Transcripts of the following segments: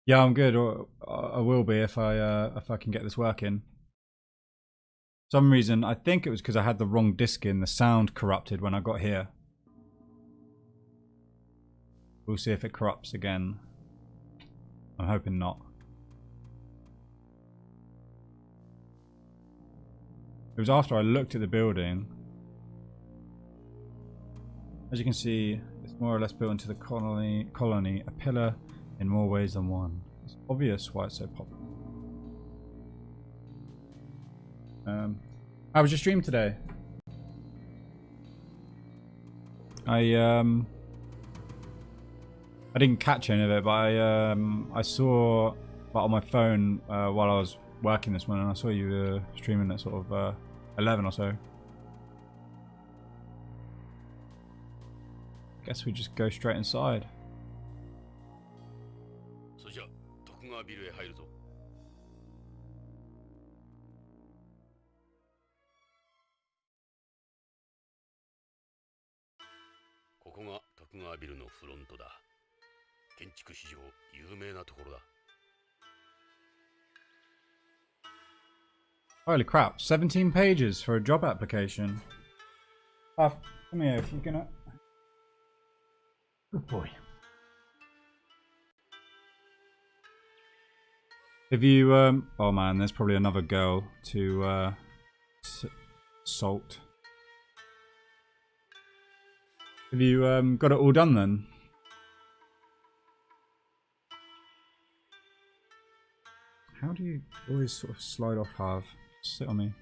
Yeah, I'm good. Or I will be if I can get this working. For some reason, I think it was because I had the wrong disc in. The sound corrupted when I got here. We'll see if it corrupts again. I'm hoping not. It was after I looked at the building. As you can see, it's more or less built into the colony, a pillar in more ways than one. It's obvious why it's so popular. How was your stream today? I didn't catch any of it, but I saw, but on my phone while I was working this morning, I saw you were streaming at sort of 11 or so. Guess we just go straight inside. Holy crap, 17 pages for a job application. Come here if you're gonna... Good boy. Have you, oh man, there's probably another girl to, assault. Have you, got it all done then? How do you always sort of slide off half? Sit on me.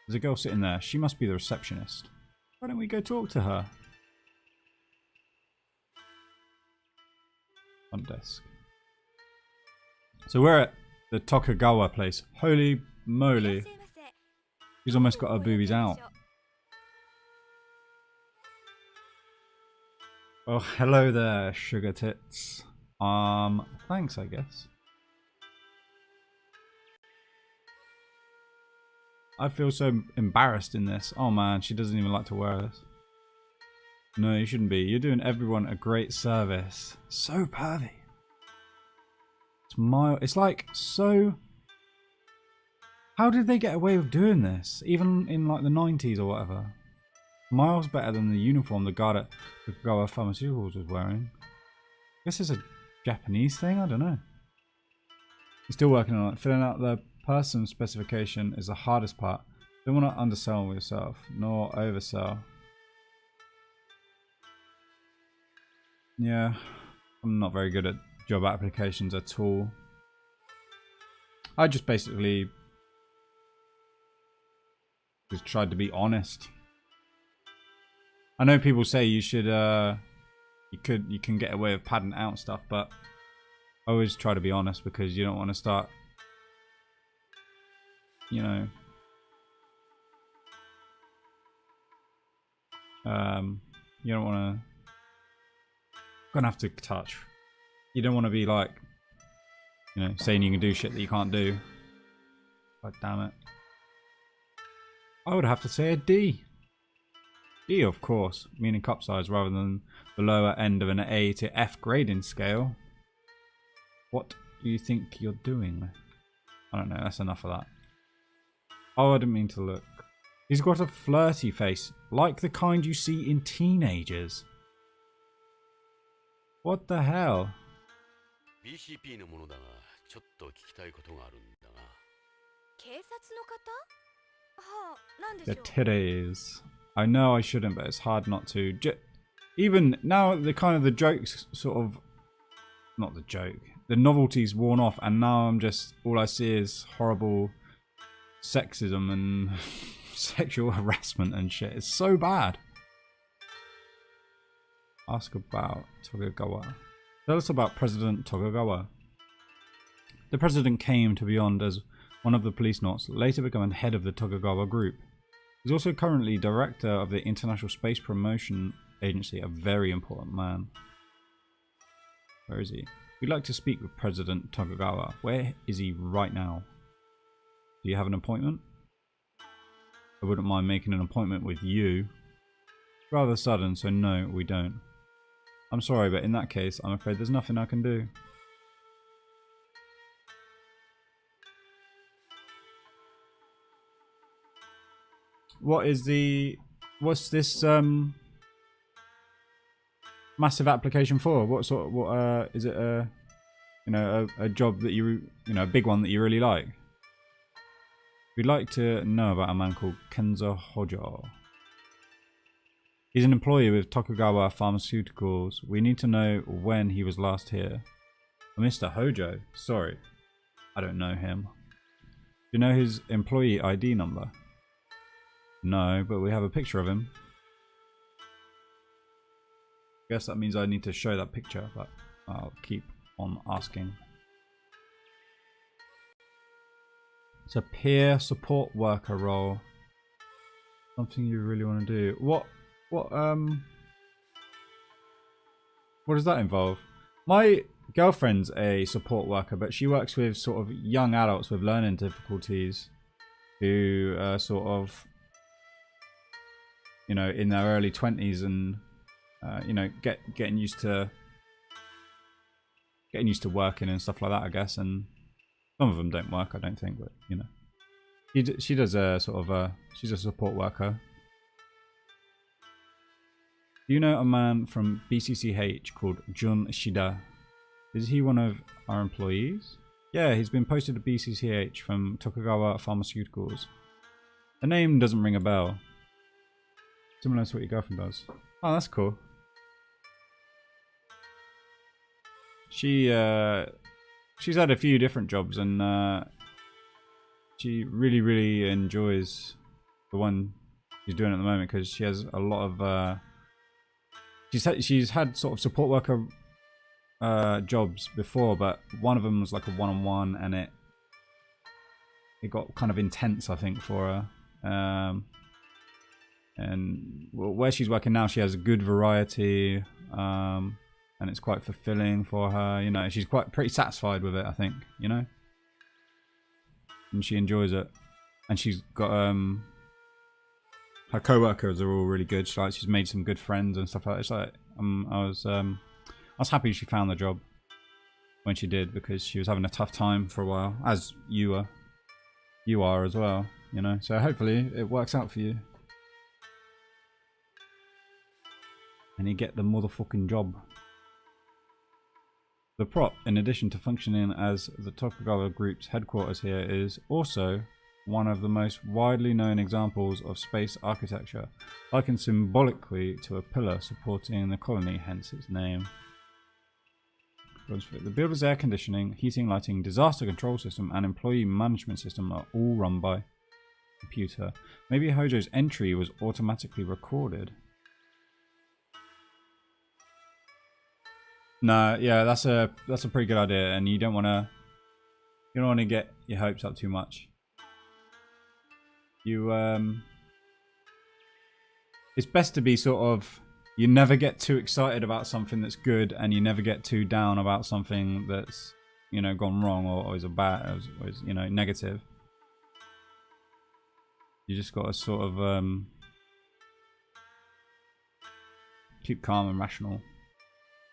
There's a girl sitting there. She must be the receptionist. Why don't we go talk to her? Front desk. So we're at the Tokugawa place. Holy moly. She's almost got her boobies out. Oh, hello there, sugar tits. Thanks, I guess. I feel so embarrassed in this. Oh man, she doesn't even like to wear this. No, you shouldn't be. You're doing everyone a great service. So pervy. It's like so... How did they get away with doing this? Even in like the 90s or whatever. Miles better than the uniform the guard at Tokugawa Pharmaceuticals was wearing. I guess it's a Japanese thing, I don't know. You're still working on it. Filling out the person specification is the hardest part. Don't want to undersell with yourself, nor oversell. Yeah, I'm not very good at job applications at all. I just basically just tried to be honest. I know people say you should, you can get away with padding out stuff, but I always try to be honest because you don't want to start, you know, you don't want to. Gonna have to touch. You don't want to be like, you know, saying you can do shit that you can't do. God damn it. I would have to say a D. D, of course, meaning cup size rather than the lower end of an A to F grading scale. What do you think you're doing? I don't know, that's enough of that. Oh, I didn't mean to look. He's got a flirty face, like the kind you see in teenagers. What the hell? The titties. I know I shouldn't, but it's hard not to. Even now, the jokes sort of, not the joke, the novelty's worn off, and now I'm just, all I see is horrible sexism and sexual harassment and shit. It's so bad. Ask about Tokugawa. Tell us about President Tokugawa. The president came to Beyond as one of the Policenauts, later becoming head of the Tokugawa group. He's also currently director of the International Space Promotion Agency, a very important man. Where is he? We'd like to speak with President Tokugawa. Where is he right now? Do you have an appointment? I wouldn't mind making an appointment with you. Rather sudden, so no, we don't. I'm sorry, but in that case, I'm afraid there's nothing I can do. What's this massive application for? What is it a job that a big one that you really like? We'd like to know about a man called Kenzo Hojo. He's an employee with Tokugawa Pharmaceuticals. We need to know when he was last here. Mr. Hojo? Sorry, I don't know him. Do you know his employee ID number? No, but we have a picture of him. Guess that means I need to show that picture, but I'll keep on asking. It's a peer support worker role. Something you really want to do. What does that involve? My girlfriend's a support worker, but she works with sort of young adults with learning difficulties who are sort of, in their early 20s and, getting used to working and stuff like that, I guess. And some of them don't work, I don't think, but, she does a sort of she's a support worker. Do you know a man from BCCH called Jun Shida? Is he one of our employees? Yeah, he's been posted to BCCH from Tokugawa Pharmaceuticals. The name doesn't ring a bell. Similar to what your girlfriend does. Oh, that's cool. She's had a few different jobs and she really, really enjoys the one she's doing at the moment because she has a lot of she's had sort of support worker jobs before, but one of them was like a one-on-one and it got kind of intense, I think, for her. And where she's working now, she has a good variety, and it's quite fulfilling for her. She's pretty satisfied with it, I think. And she enjoys it. And she's got her co-workers are all really good. She's made some good friends and stuff like that. It's like I was happy she found the job when she did because she was having a tough time for a while, as you are as well. So hopefully it works out for you. And you get the motherfucking job. The prop, in addition to functioning as the Tokugawa Group's headquarters here, is also one of the most widely known examples of space architecture, likened symbolically to a pillar supporting the colony, hence its name. The builder's air conditioning, heating, lighting, disaster control system, and employee management system are all run by computer. Maybe Hojo's entry was automatically recorded. No, yeah, that's a pretty good idea, and you don't want to get your hopes up too much. It's best to be sort of, you never get too excited about something that's good, and you never get too down about something that's gone wrong or is negative. You just got to sort of keep calm and rational.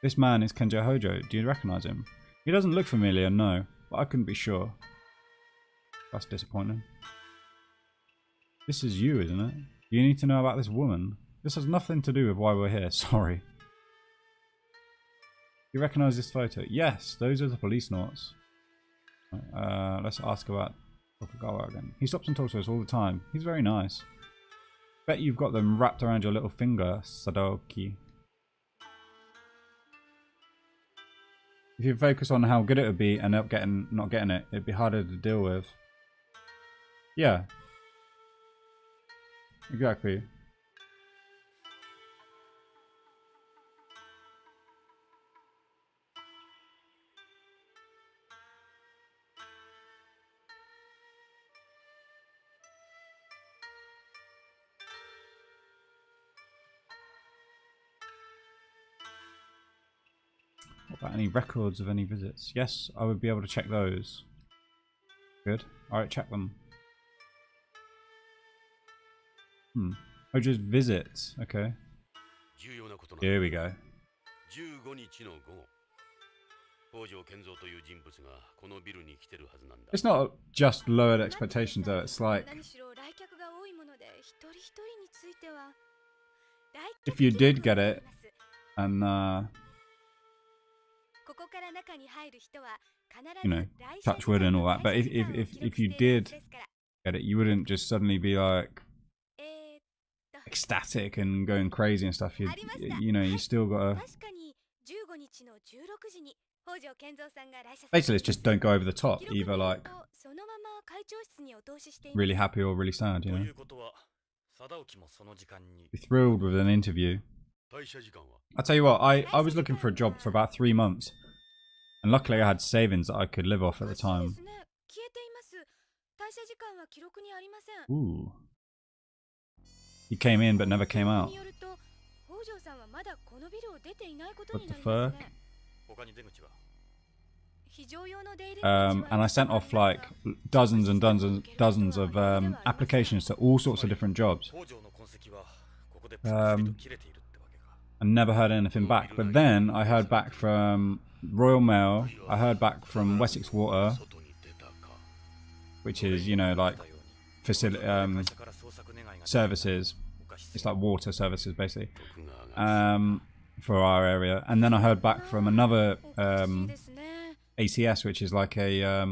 This man is Kenjo Hojo. Do you recognize him? He doesn't look familiar, no, but I couldn't be sure. That's disappointing. This is you, isn't it? You need to know about this woman. This has nothing to do with why we're here, sorry. You recognize this photo? Yes, those are the Policenauts. Let's ask about Tokugawa again. He stops and talks to us all the time. He's very nice. Bet you've got them wrapped around your little finger, Sadoki. If you focus on how good it would be and not getting it, it'd be harder to deal with. Yeah. Exactly. What about any records of any visits? Yes, I would be able to check those. Good. Alright, check them. Hojo's visits. Okay. Here we go. It's not just lowered expectations though, it's like if you did get it and you know, touch wood and all that, but if you did get it, you wouldn't just suddenly be like ecstatic and going crazy and stuff. You know, you still gotta basically, it's just don't go over the top, either like really happy or really sad, you know. Be thrilled with an interview. I'll tell you what, I was looking for a job for about 3 months, and luckily I had savings that I could live off at the time. Ooh. He came in but never came out. What the fuck? And I sent off like dozens and dozens of applications to all sorts of different jobs. I never heard anything back. But then I heard back from Royal Mail. I heard back from Wessex Water, which is, you know, like services. It's like water services, basically, for our area. And then I heard back from another ACS, which is like a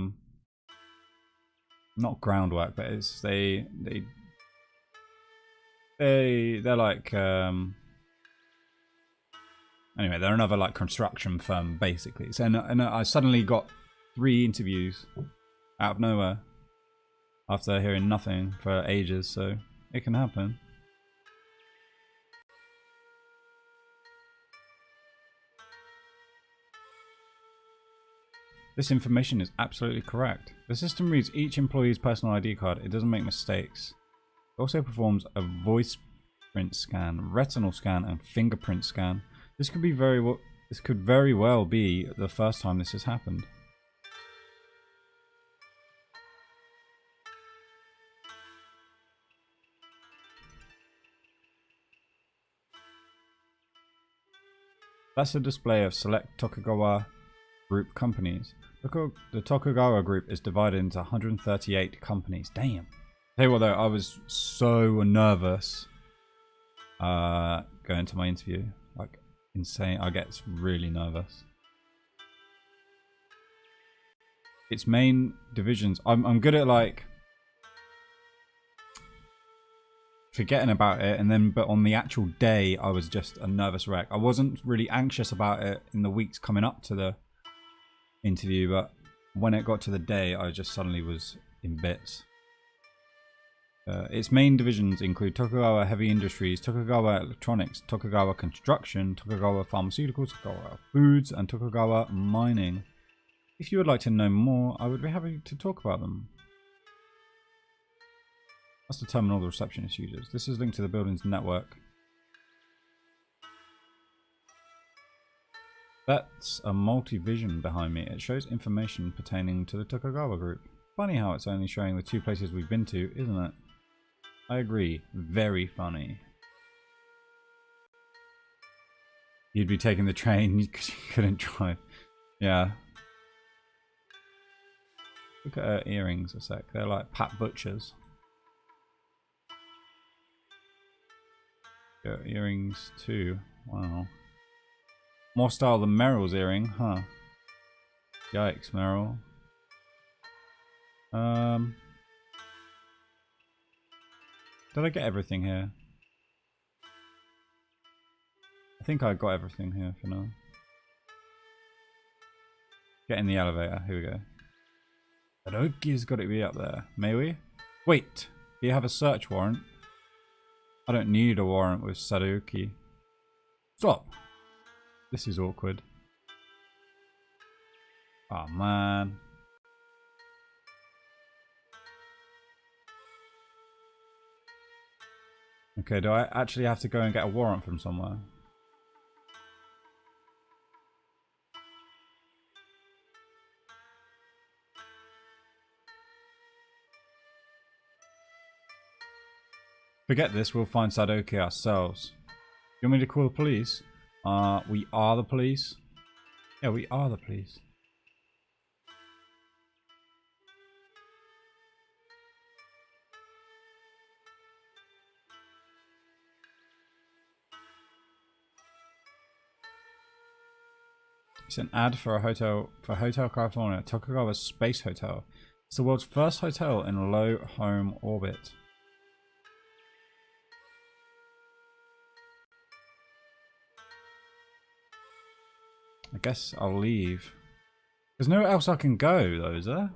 not groundwork, but it's they're like anyway, they're another like construction firm basically. So and I suddenly got 3 interviews out of nowhere after hearing nothing for ages. So it can happen. This information is absolutely correct. The system reads each employee's personal ID card. It doesn't make mistakes. It also performs a voice print scan, retinal scan, and fingerprint scan. This could very well be the first time this has happened. That's a display of select Tokugawa Group companies. The Tokugawa Group is divided into 138 companies. Damn. Tell you what though, I was so nervous going to my interview. Like, insane. I get really nervous. Its main divisions. I'm good at like forgetting about it, and then but on the actual day I was just a nervous wreck. I wasn't really anxious about it in the weeks coming up to the interview, but when it got to the day I just suddenly was in bits. Its main divisions include Tokugawa Heavy Industries, Tokugawa Electronics, Tokugawa Construction, Tokugawa Pharmaceuticals, Tokugawa Foods, and Tokugawa Mining. If you would like to know more, I would be happy to talk about them. That's the terminal the receptionist uses. This is linked to the building's network. That's a multi-vision behind me. It shows information pertaining to the Tokugawa Group. Funny how it's only showing the 2 places we've been to, isn't it? I agree. Very funny. You'd be taking the train because you couldn't drive. Yeah. Look at her earrings a sec. They're like Pat Butcher's. Yeah, earrings too. Wow. More style than Meryl's earring, huh? Yikes, Meryl. Did I get everything here? I think I got everything here for now. Get in the elevator. Here we go. Sadoki's got to be up there. May we? Wait. Do you have a search warrant? I don't need a warrant with Sadoki. Stop. This is awkward. Oh man. Okay, do I actually have to go and get a warrant from somewhere? Forget this, we'll find Sadoki ourselves. You want me to call the police? We are the police. Yeah, we are the police. It's an ad for a hotel, for Hotel California, Tokugawa Space Hotel. It's the world's first hotel in low home orbit. I guess I'll leave. There's nowhere else I can go though, is there?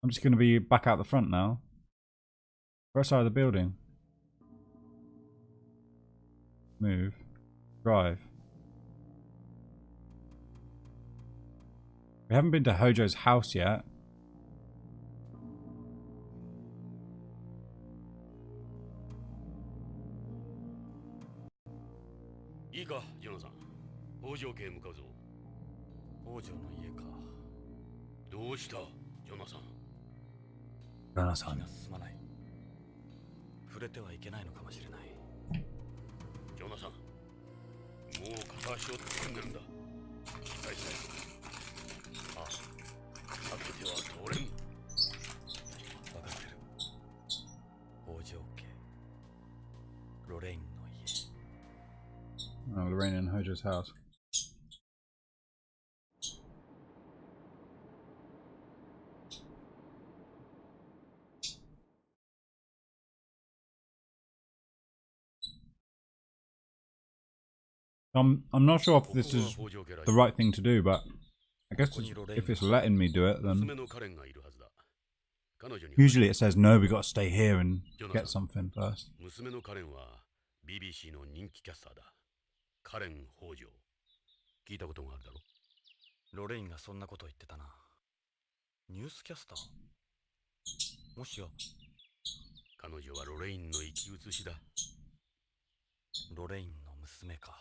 I'm just going to be back out the front now. Right side of the building. Move. Drive. We haven't been to Hojo's house yet. Jonathan. 触れてはいけないのかもしれない。ジョナサン、もう片足を突っ込んでるんだ。大事だよ。あ、開けては通れん。分かってる。北条家、ロレインの家。Oh, Lorraine and Hojo's house. I'm not sure if this is the right thing to do, but I guess if it's letting me do it, then usually it says no, we got to stay here and get something first. 娘のカレンは BBC の人気キャスターだ。カレン北条。聞いたことがあるだろ。ロレインがそんなこと言ってたな。ニュースキャスター？もしや彼女はロレインの生き写しだ。ロレインの娘か。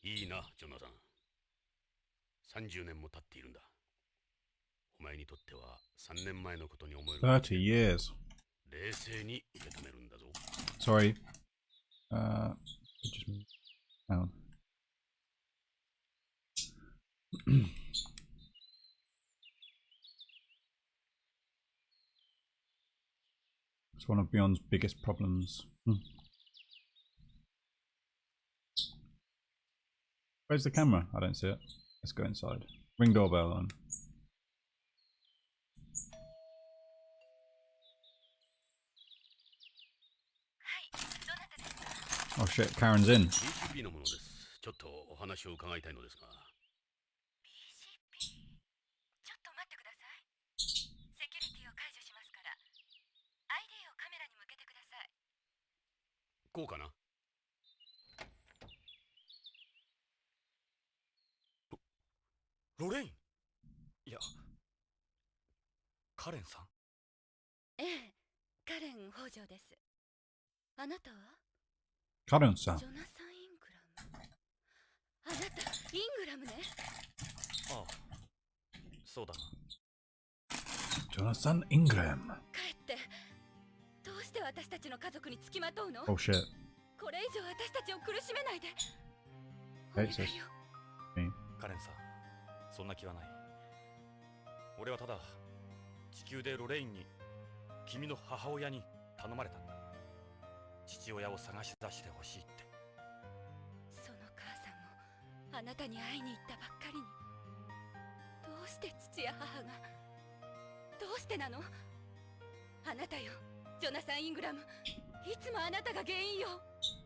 いいな、ジョナサン。30年も経っているんだ。お前にとっては3年前のことに思える。30 years. 冷静に受け止めるんだぞ。Sorry. Just hang on. It's one of Beyond's biggest problems. Where's the camera? I don't see it. Let's go inside. Ring doorbell on. Oh shit, Karen's in. BCP のものです。ちょっとお話を伺いたいのですが。BCP? ちょっと待ってください。セキュリティを解除しますから。ID をカメラに向けてください。こうかな？ロレイン？いや、カレンさん？ええ、カレン北条です。あなたは？カレンさん。ジョナサン・イングラム。あなた、イングラムね。ああ、そうだな。ジョナサン・イングラム。帰って。どうして私たちの家族につきまとうの？ Oh shit. これ以上私たちを苦しめないで。Hey, sis. Me. カレンさん、そんな気はない。俺はただ地球でロレインに君の母親に頼まれたんだ。父親を探し出してほしいって。その母さんもあなたに会いに行ったばっかりに。どうして父や母が。どうしてなの？あなたよ、ジョナサン・イングラム。いつもあなたが原因よ。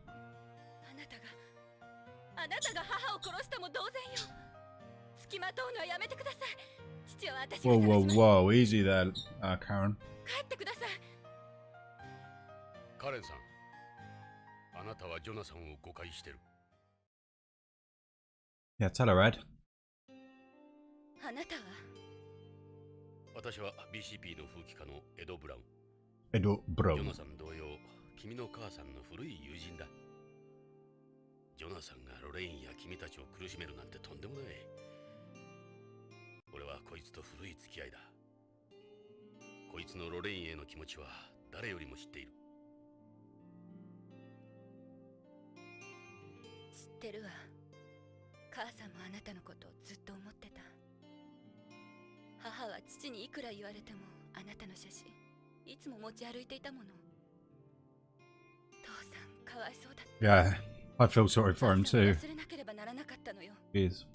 あなたが母を殺したも同然よ。付きまとうのはやめてください。父は私が探します。Whoa, whoa, whoa, easy there, Karen. 帰ってください。カレンさん、あなたはジョナサンを誤解してる。Yeah, tell her, Ed. あなたは？私は BCP の風紀家のエド・ブラウン。エド・ブラウン。ジョナサン同様、君の母さんの古い友人だ。ジョナサンがロレインや君たちを苦しめるなんてとんでもない。俺はこいつと古い付き合いだ。こいつのロレインへの気持ちは誰よりも知っている。ってるわ。母さんもあなたのことをずっと思ってた。母は父にいくら言われてもあなたの写真いつも持ち歩いていたもの。父さんかわいそうだった。 Yeah, I feel sorry for him 母さんを too. 忘れなければならなかったのよ。 Jeez,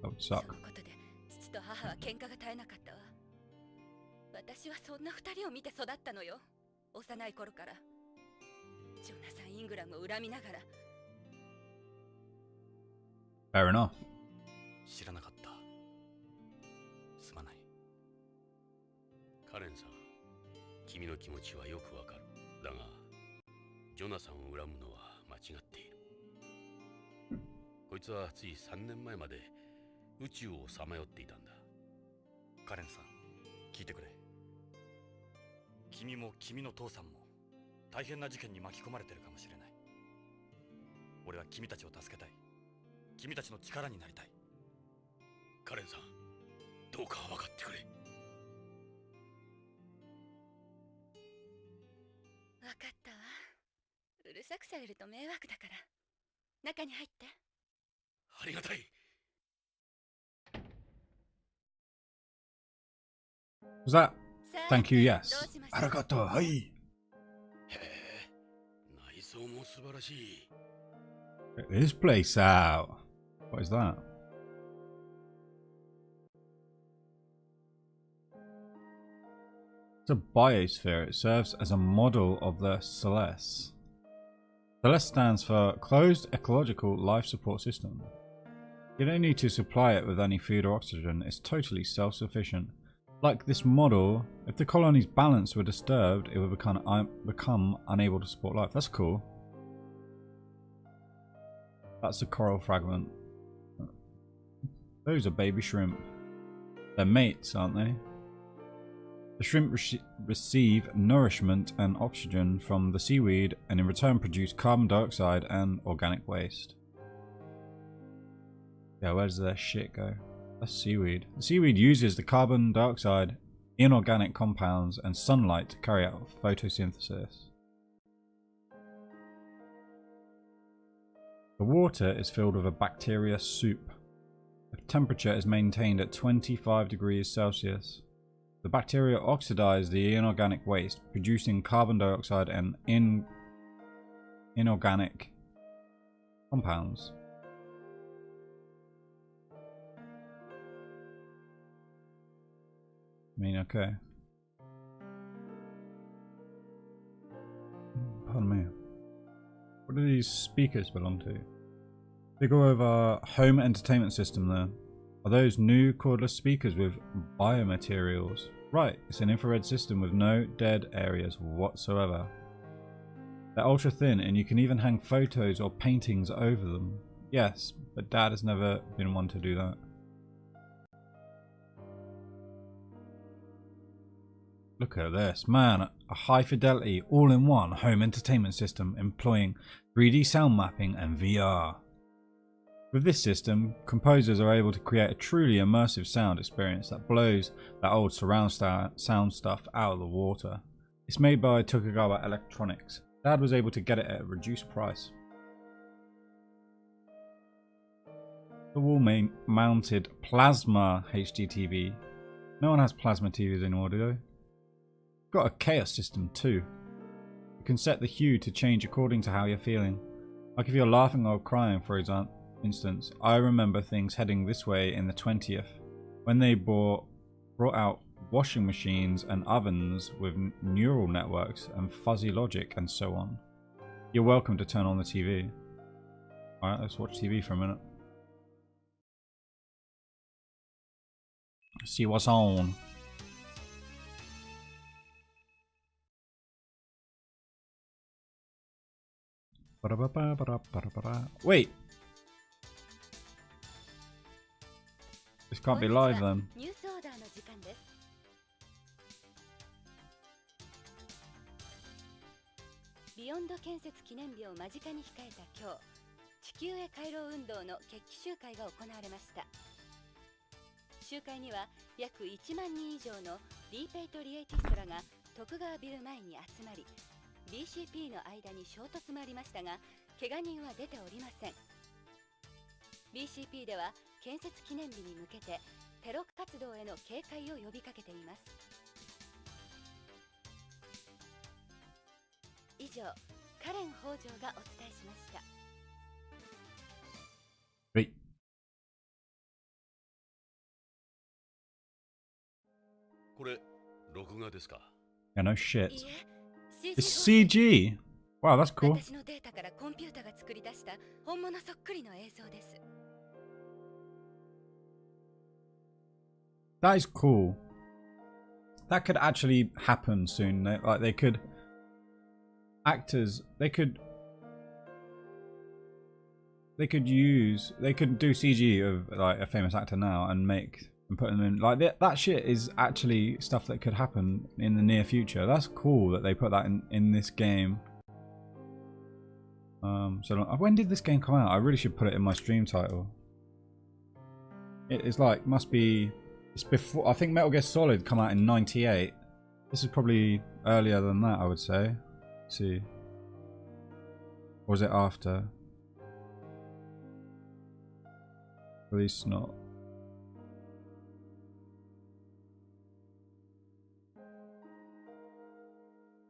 that would その suck. ことで父と母は喧嘩が絶えなかったわ。私はそんな二人を見て育ったのよ。幼い頃からジョナサン・イングラムを恨みながら。 Fair enough. 知らなかった。すまない。カレンさん、君の気持ちはよくわかる。だがジョナサンを恨むのは間違っている。こいつはつい3年前まで宇宙をさまよっていたんだ。カレンさん、聞いてくれ。君も君の父さんも大変な事件に巻き込まれてるかもしれない。俺は君たちを助けたい。君たちの力になりたい。カレンさん、どうか分かってくれ。分かったわ。うるさくされると迷惑だから中に入って。ありがたい。 Was that さあ thank you? ど Yes. うしましょう。 Arigato. Hi. へえ、内装も素晴らしい。 Check this place out. What is that? It's a biosphere. It serves as a model of the Celeste. Celeste stands for Closed Ecological Life Support System. You don't need to supply it with any food or oxygen. It's totally self-sufficient. Like this model, if the colony's balance were disturbed, it would become unable to support life. That's cool. That's a coral fragment. Those are baby shrimp. They're mates, aren't they? The shrimp receive nourishment and oxygen from the seaweed and in return produce carbon dioxide and organic waste. Yeah, where does their shit go? That's seaweed. The seaweed uses the carbon dioxide, inorganic compounds and sunlight to carry out photosynthesis. The water is filled with a bacteria soup. The temperature is maintained at 25 degrees Celsius. The bacteria oxidize the inorganic waste, producing carbon dioxide and inorganic compounds. I mean, okay. Pardon me. What do these speakers belong to? They go over home entertainment system there. Are those new cordless speakers with biomaterials? Right, it's an infrared system with no dead areas whatsoever. They're ultra thin and you can even hang photos or paintings over them. Yes, but Dad has never been one to do that. Look at this, man, a high fidelity all-in-one home entertainment system employing 3D sound mapping and VR. With this system, composers are able to create a truly immersive sound experience that blows that old surround sound stuff out of the water. It's made by Tokugawa Electronics. Dad was able to get it at a reduced price. The wall-mounted plasma HD TV. No one has plasma TVs anymore, do they? Got a chaos system too. You can set the hue to change according to how you're feeling. Like if you're laughing or crying, for instance. I remember things heading this way in the 20th when they brought out washing machines and ovens with neural networks and fuzzy logic and so on. You're welcome to turn on the TV. Alright, let's watch TV for a minute. See what's on. Wait! This can't be live then. ニュースオーダーの時間です。ビヨンド建設記念日を間近に控えた今日、地球へ帰ろう運動の決起集会が行われました。集会には約1万人以上のリーペイトリエイティストらが徳川ビル前に集まり、BCP の間に衝突もありましたが、怪我人は出ておりません。BCP では建設記念日に向けてテロ活動への警戒を呼びかけています。以上、カレン北条がお伝えしました。Wait. これ録画ですか？ Yeah, no shit. いえ、It's CG. Wow, that's cool. 私のデータからコンピュータが作り出した本物そっくりの映像です。That is cool. That could actually happen soon. Like they could actors they could do CG of like a famous actor now and put them in like that shit is actually stuff that could happen in the near future. That's cool that they put that in this game. So when did this game come out? I really should put it in my stream title. It's like it's before, I think Metal Gear Solid come out in 98. This is probably earlier than that, I would say. Let's see. Or was it after? At least not.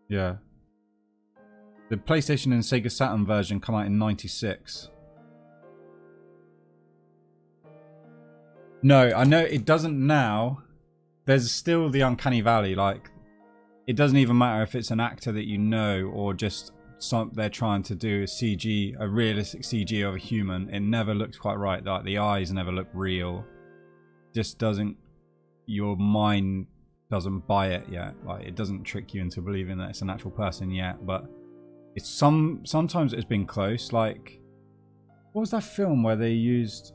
Yeah. The PlayStation and Sega Saturn version come out in 96. No, I know it doesn't now. There's still the uncanny valley. Like, it doesn't even matter if it's an actor that you know or just they're trying to do a CG, a realistic CG of a human. It never looks quite right. Like, the eyes never look real. Just doesn't. Your mind doesn't buy it yet. Like, it doesn't trick you into believing that it's an actual person yet. But it's sometimes it's been close. Like, what was that film where they used?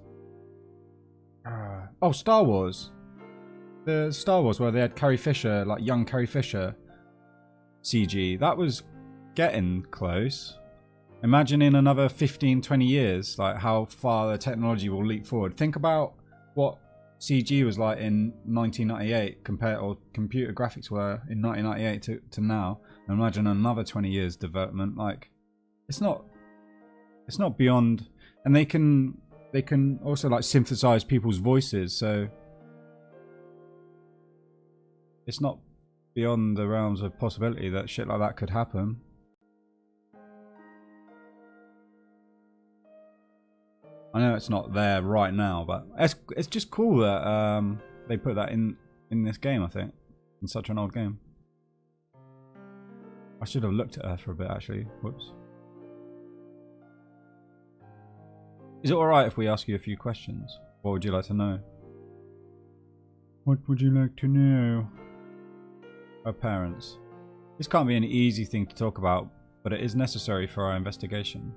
Oh, Star Wars. The Star Wars where they had Carrie Fisher, like young Carrie Fisher CG. That was getting close. Imagine in another 15, 20 years, like how far the technology will leap forward. Think about what CG was like in 1998 or computer graphics were in 1998 to now. Imagine another 20 years development. Like, it's not beyond, and they can also like synthesize people's voices, so it's not beyond the realms of possibility that shit like that could happen. I know it's not there right now, but it's just cool that they put that in this game, I think, in such an old game. I should have looked at her for a bit, actually. Whoops. Is it alright if we ask you a few questions? What would you like to know? What would you like to know? Her parents. This can't be an easy thing to talk about, but it is necessary for our investigation.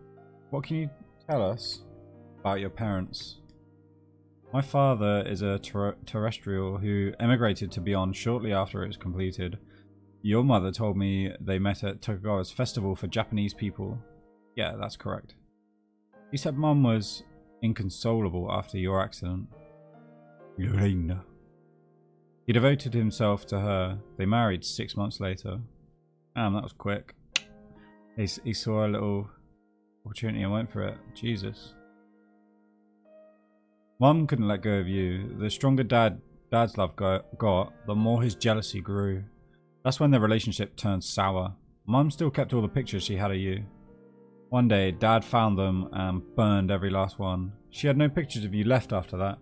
What can you tell us about your parents? My father is a terrestrial who emigrated to Beyond shortly after it was completed. Your mother told me they met at Tokugawa's festival for Japanese people. Yeah, that's correct. You said Mum was inconsolable after your accident. Lorena. He devoted himself to her. They married 6 months later. Damn, that was quick. He saw a little opportunity and went for it. Jesus. Mum couldn't let go of you. The stronger Dad's love got, the more his jealousy grew. That's when the relationship turned sour. Mum still kept all the pictures she had of you. One day, Dad found them and burned every last one. She had no pictures of you left after that.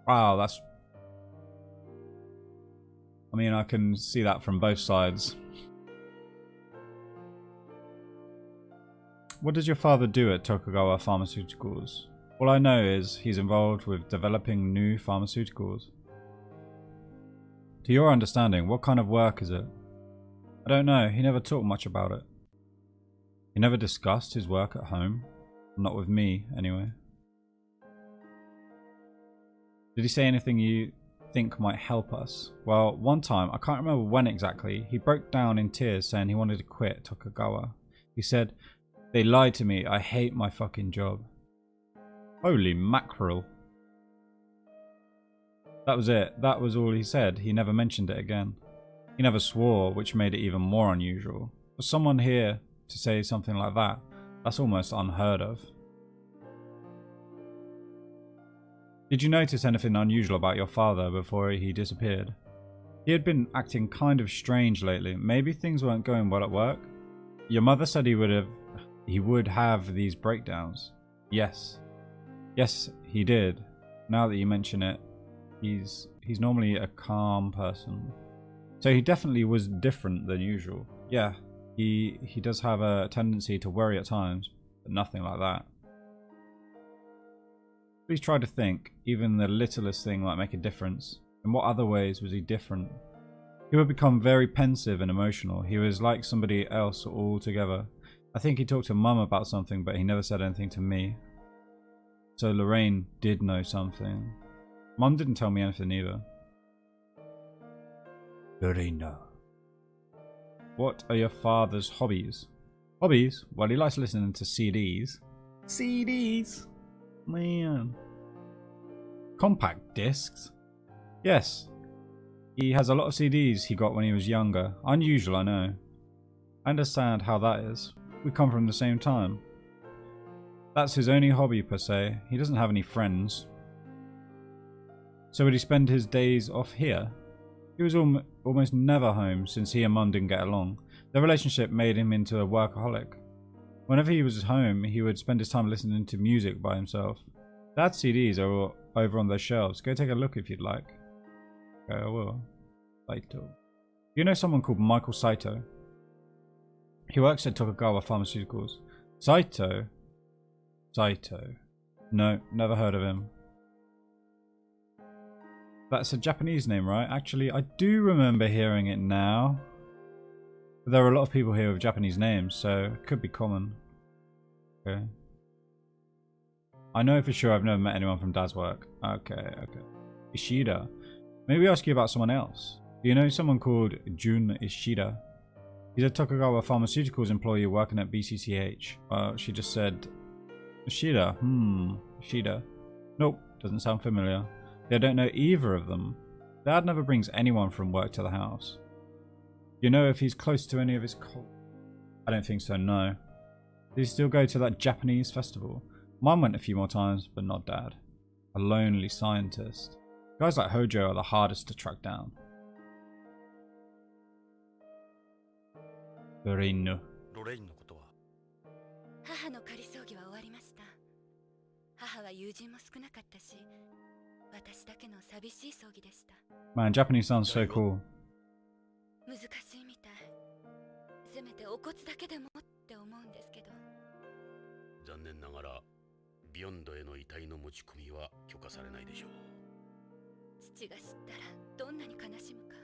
Wow, that's... I mean, I can see that from both sides. What does your father do at Tokugawa Pharmaceuticals? All I know is he's involved with developing new pharmaceuticals. To your understanding, what kind of work is it? I don't know, he never talked much about it. He never discussed his work at home. Not with me, anyway. Did he say anything you think might help us? Well, one time, I can't remember when exactly, he broke down in tears saying he wanted to quit Tokugawa. He said, "They lied to me, I hate my fucking job." Holy mackerel. That was it. That was all he said. He never mentioned it again. He never swore, which made it even more unusual. For someone here to say something like that, that's almost unheard of. Did you notice anything unusual about your father before he disappeared? He had been acting kind of strange lately. Maybe things weren't going well at work? Your mother said he would have these breakdowns. Yes. Yes, he did. Now that you mention it, he's normally a calm person. So he definitely was different than usual. Yeah, he does have a tendency to worry at times, but nothing like that. Please try to think. Even the littlest thing might make a difference. In what other ways was he different? He would become very pensive and emotional. He was like somebody else altogether. I think he talked to Mum about something, but he never said anything to me. So Lorraine did know something. Mum didn't tell me anything either. Lorena. What are your father's hobbies? Hobbies? Well, he likes listening to CDs. CDs? Man. Compact discs? Yes. He has a lot of CDs he got when he was younger. Unusual, I know. I understand how that is. We come from the same time. That's his only hobby per se. He doesn't have any friends. So would he spend his days off here? He was almost never home since he and Mum didn't get along. Their relationship made him into a workaholic. Whenever he was home, he would spend his time listening to music by himself. Dad's CDs are over on their shelves. Go take a look if you'd like. Okay, I will. Saito. You know someone called Michael Saito? He works at Tokugawa Pharmaceuticals. Saito? Saito. No, never heard of him. That's a Japanese name, right? Actually, I do remember hearing it now. But there are a lot of people here with Japanese names, so it could be common. Okay. I know for sure I've never met anyone from Dad's work. Okay. Ishida. Maybe ask you about someone else. Do you know someone called Jun Ishida? He's a Tokugawa Pharmaceuticals employee working at BCCH. Well, she just said... Ishida. Ishida. Nope, doesn't sound familiar. I don't know either of them. Dad never brings anyone from work to the house. Do you know if he's close to any of his colleagues? I don't think so, no. Does he still go to that Japanese festival? Mum went a few more times, but not Dad. A lonely scientist. Guys like Hojo are the hardest to track down. Lorraine. 母の仮葬儀は終わりました。母は友人も少なかったし、私だけの寂しい葬儀でした。Man, Japanese sounds so cool. 難しいみたい。せめてお骨だけでもって思うんですけど。残念ながら、ビヨンドへの遺体の持ち込みは許可されないでしょう。父が知ったらどんなに悲しむか。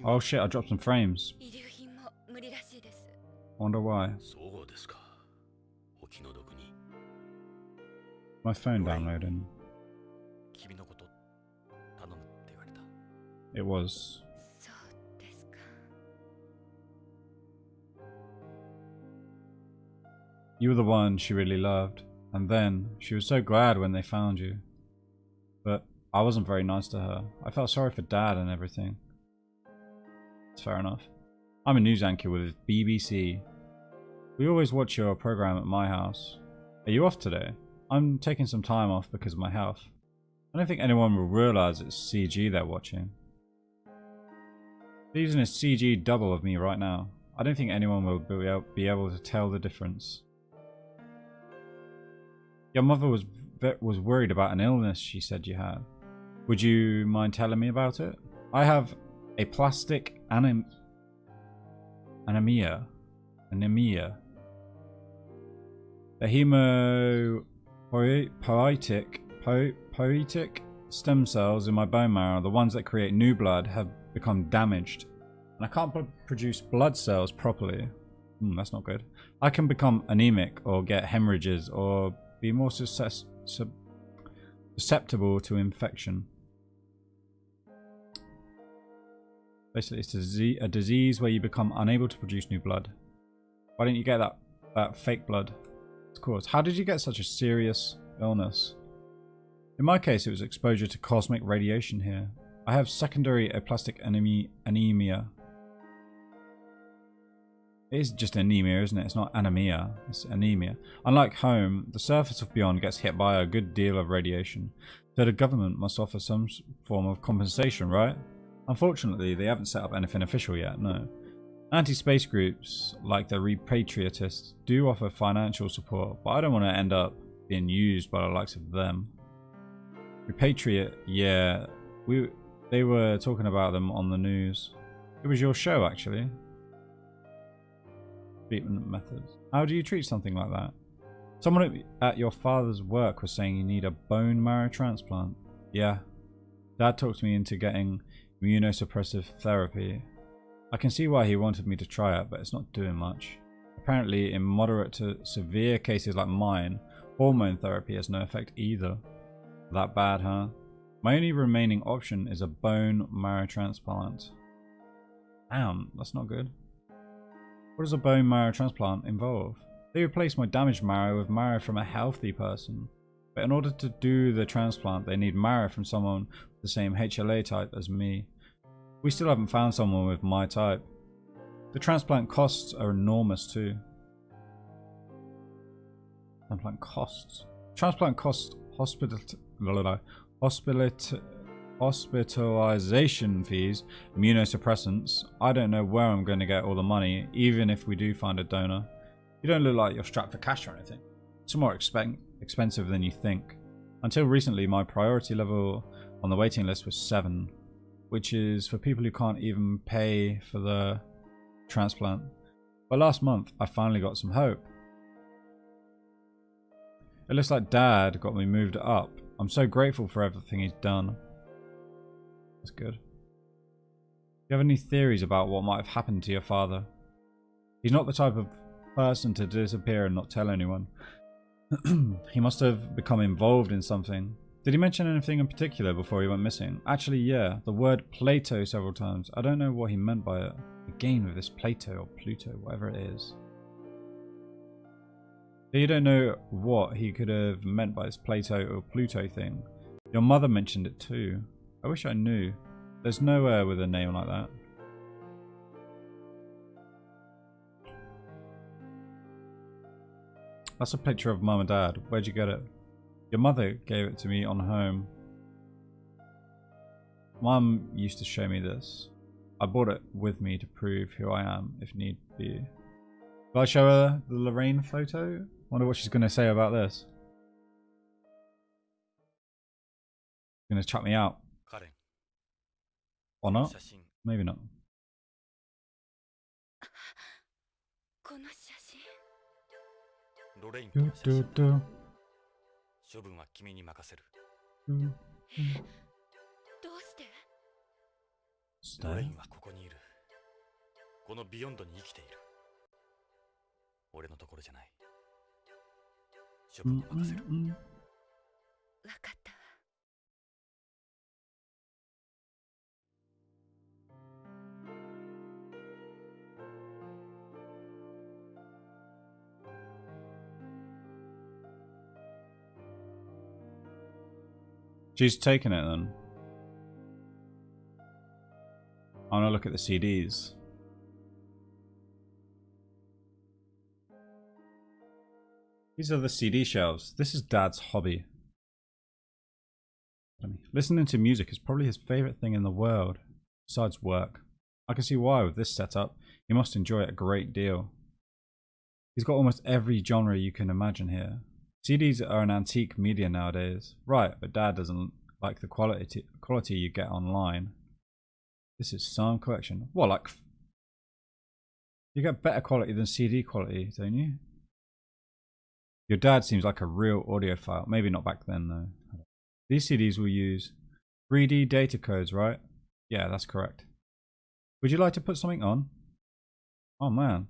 Oh shit, I dropped some frames. 遺留品も無理らしいです。Wonder why. そうですか。お気の毒に。My phone downloading. 君のこと頼むって言われた。It was. そうですか。You were the one she really loved. And then, she was so glad when they found you. But I wasn't very nice to her. I felt sorry for Dad and everything. It's fair enough. I'm a news anchor with BBC. We always watch your program at my house. Are you off today? I'm taking some time off because of my health. I don't think anyone will realise it's CG they're watching. They're using a CG double of me right now. I don't think anyone will be able to tell the difference. Your mother was worried about an illness she said you had. Would you mind telling me about it? I have a plastic anemia. The hemopoietic stem cells in my bone marrow, the ones that create new blood, have become damaged. And I can't produce blood cells properly. That's not good. I can become anemic or get hemorrhages or be more susceptible to infection. Basically, it's a disease where you become unable to produce new blood. Why didn't you get that fake blood? Of course. How did you get such a serious illness? In my case, it was exposure to cosmic radiation here. I have secondary aplastic anemia. It is just anemia, isn't it? It's not anemia, it's anemia. Unlike home, the surface of beyond gets hit by a good deal of radiation, so the government must offer some form of compensation, right? Unfortunately, they haven't set up anything official yet, no. Anti-space groups, like the repatriatists, do offer financial support, but I don't want to end up being used by the likes of them. Repatriate, yeah, they were talking about them on the news. It was your show, actually. Treatment methods. How do you treat something like that? Someone at your father's work was saying you need a bone marrow transplant. Yeah. Dad talked me into getting immunosuppressive therapy. I can see why he wanted me to try it, but it's not doing much. Apparently, in moderate to severe cases like mine, hormone therapy has no effect either. That bad, huh? My only remaining option is a bone marrow transplant. Damn, that's not good. What does a bone marrow transplant involve? They replace my damaged marrow with marrow from a healthy person. But in order to do the transplant, they need marrow from someone with the same HLA type as me. We still haven't found someone with my type. The transplant costs are enormous too. Transplant costs hospitalization fees, immunosuppressants. I don't know where I'm going to get all the money, even if we do find a donor. You don't look like you're strapped for cash or anything. It's more expensive than you think. Until recently, my priority level on the waiting list was 7, which is for people who can't even pay for the transplant. But last month, I finally got some hope. It looks like Dad got me moved up. I'm so grateful for everything he's done. That's good. Do you have any theories about what might have happened to your father? He's not the type of person to disappear and not tell anyone. He must have become involved in something. Did he mention anything in particular before he went missing? Actually, yeah, the word Plato several times. I don't know what he meant by it. Again with this Plato or Pluto, whatever it is. So you don't know what he could have meant by this Plato or Pluto thing. Your mother mentioned it too. I wish I knew. There's nowhere with a name like that. That's a picture of Mum and Dad. Where'd you get it? Your mother gave it to me on home. Mum used to show me this. I brought it with me to prove who I am, if need be. Will I show her the Lorraine photo? Wonder what she's going to say about this. Going to chuck me out. Or not? Maybe not. この写真。ロレインとの写真。処分は君に任せる。どうして？ロレインはここにいる。このビヨンドに生きている。俺のところじゃない。処分は任せる。わかったわ。She's taken it then. I want to look at the CDs. These are the CD shelves. This is Dad's hobby. Listening to music is probably his favourite thing in the world, besides work. I can see why with this setup. He must enjoy it a great deal. He's got almost every genre you can imagine here. CDs are an antique media nowadays. Right, but Dad doesn't like the quality you get online. This is sound collection. What, like... You get better quality than CD quality, don't you? Your dad seems like a real audiophile. Maybe not back then, though. These CDs will use 3D data codes, right? Yeah, that's correct. Would you like to put something on? Oh, man.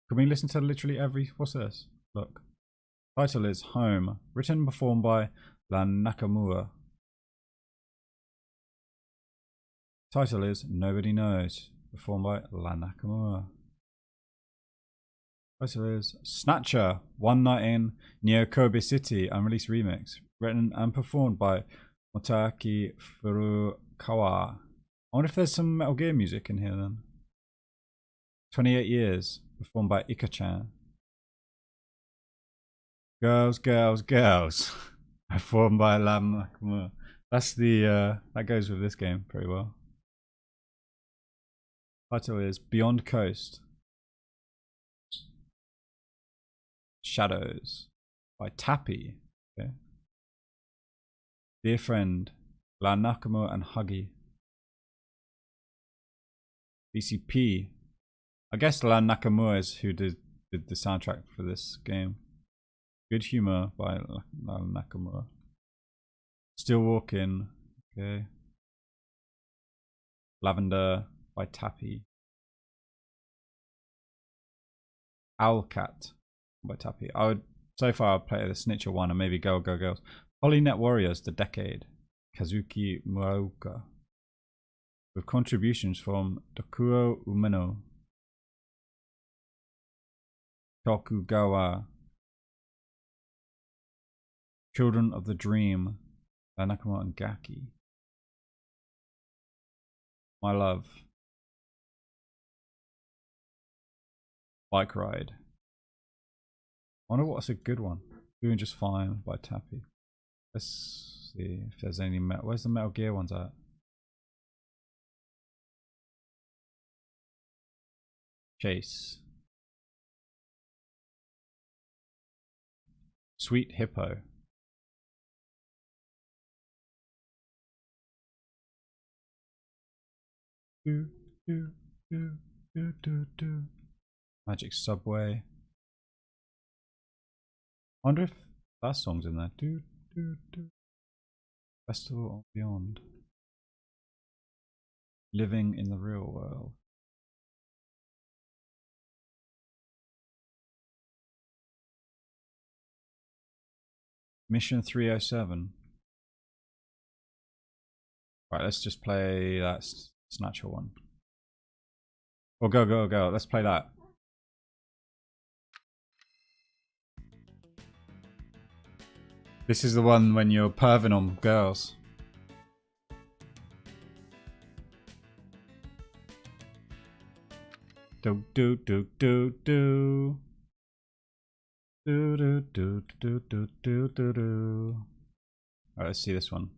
Can we listen to literally every... What's this? Look. Title is Home. Written and performed by La Nakamura. Title is Nobody Knows. Performed by La Nakamura. Title is Snatcher. One Night in Neo Kobe City. Unreleased remix. Written and performed by Motaki Furukawa. I wonder if there's some Metal Gear music in here then. 28 years. performed by Ika-chan. Girls, girls, girls. Performed by Lam Nakamura. That's the that goes with this game pretty well. Title is Beyond Coast. Shadows by Tappy. Okay. Dear Friend, La Nakamura and Huggy. BCP. I guess La Nakamura is who did the soundtrack for this game. Good Humor by La Nakamura. Still Walking. Okay. Lavender by Tappy. Owlcat by Tappy. So far I'd play the Snitcher one and maybe Go Go Girls. Polynet Warriors, The Decade. Kazuki Muraoka. With contributions from Dokuo Umeno, Tokugawa, Children of the Dream, Nakamura and Gaki. My Love. Bike Ride. I wonder what's a good one. Doing Just Fine by Tappy. Let's see if there's any metal. Where's the Metal Gear ones at? Chase. Sweet Hippo. Do, do, do, do, do, do. Magic Subway. I wonder if that song's in there. Do, do, do. Festival Beyond. Living in the Real World. Mission 307. Right, let's just play that Snatcher one. Or Go Go Go. Let's play that. This is the one when you're perving on girls. Do do do do do. Do do do do do do do do. Alright, let's see this one.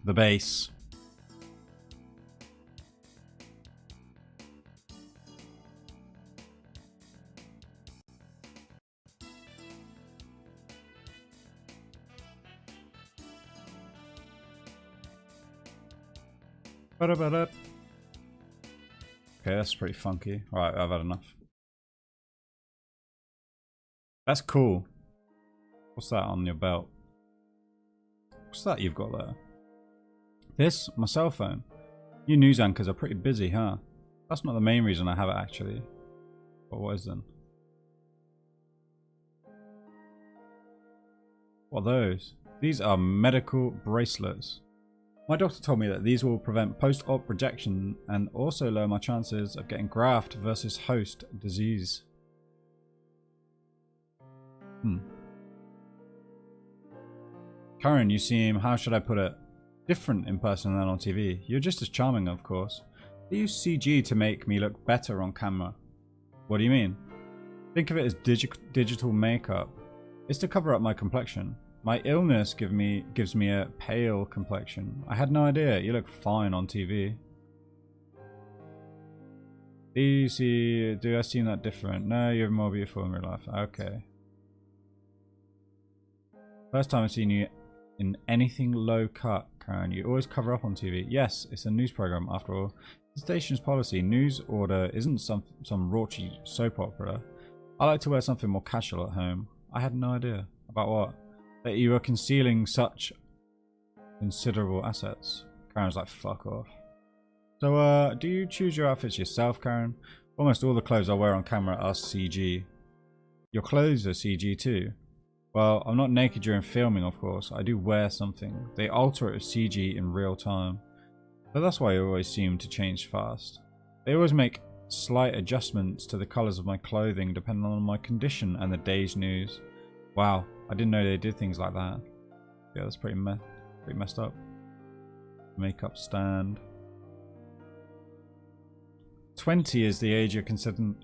The bass. Ba-da-ba-da. Okay, that's pretty funky. Alright, I've had enough. That's cool. What's that on your belt? What's that you've got there? This? My cell phone. You news anchors are pretty busy, huh? That's not the main reason I have it, actually. But what is then? What are those? These are medical bracelets. My doctor told me that these will prevent post-op rejection and also lower my chances of getting graft versus host disease. Karen, you seem, how should I put it, different in person than on TV. You're just as charming, of course. They use CG to make me look better on camera. What do you mean? Think of it as digital makeup. It's to cover up my complexion. My illness gives me a pale complexion. I had no idea. You look fine on TV. Do I seem that different? No, you're more beautiful in real life. Okay. First time I've seen you in anything low cut, Karen. You always cover up on TV. Yes, it's a news program after all. The station's policy, news order isn't some raunchy soap opera. I like to wear something more casual at home. I had no idea. About what? That you were concealing such considerable assets. Karen's like, fuck off. So, do you choose your outfits yourself, Karen? Almost all the clothes I wear on camera are CG. Your clothes are CG too. Well, I'm not naked during filming, of course. I do wear something. They alter it with CG in real time. But that's why I always seem to change fast. They always make slight adjustments to the colours of my clothing depending on my condition and the day's news. Wow, I didn't know they did things like that. Yeah, that's pretty messed up. Makeup stand. 20 is the age you're considered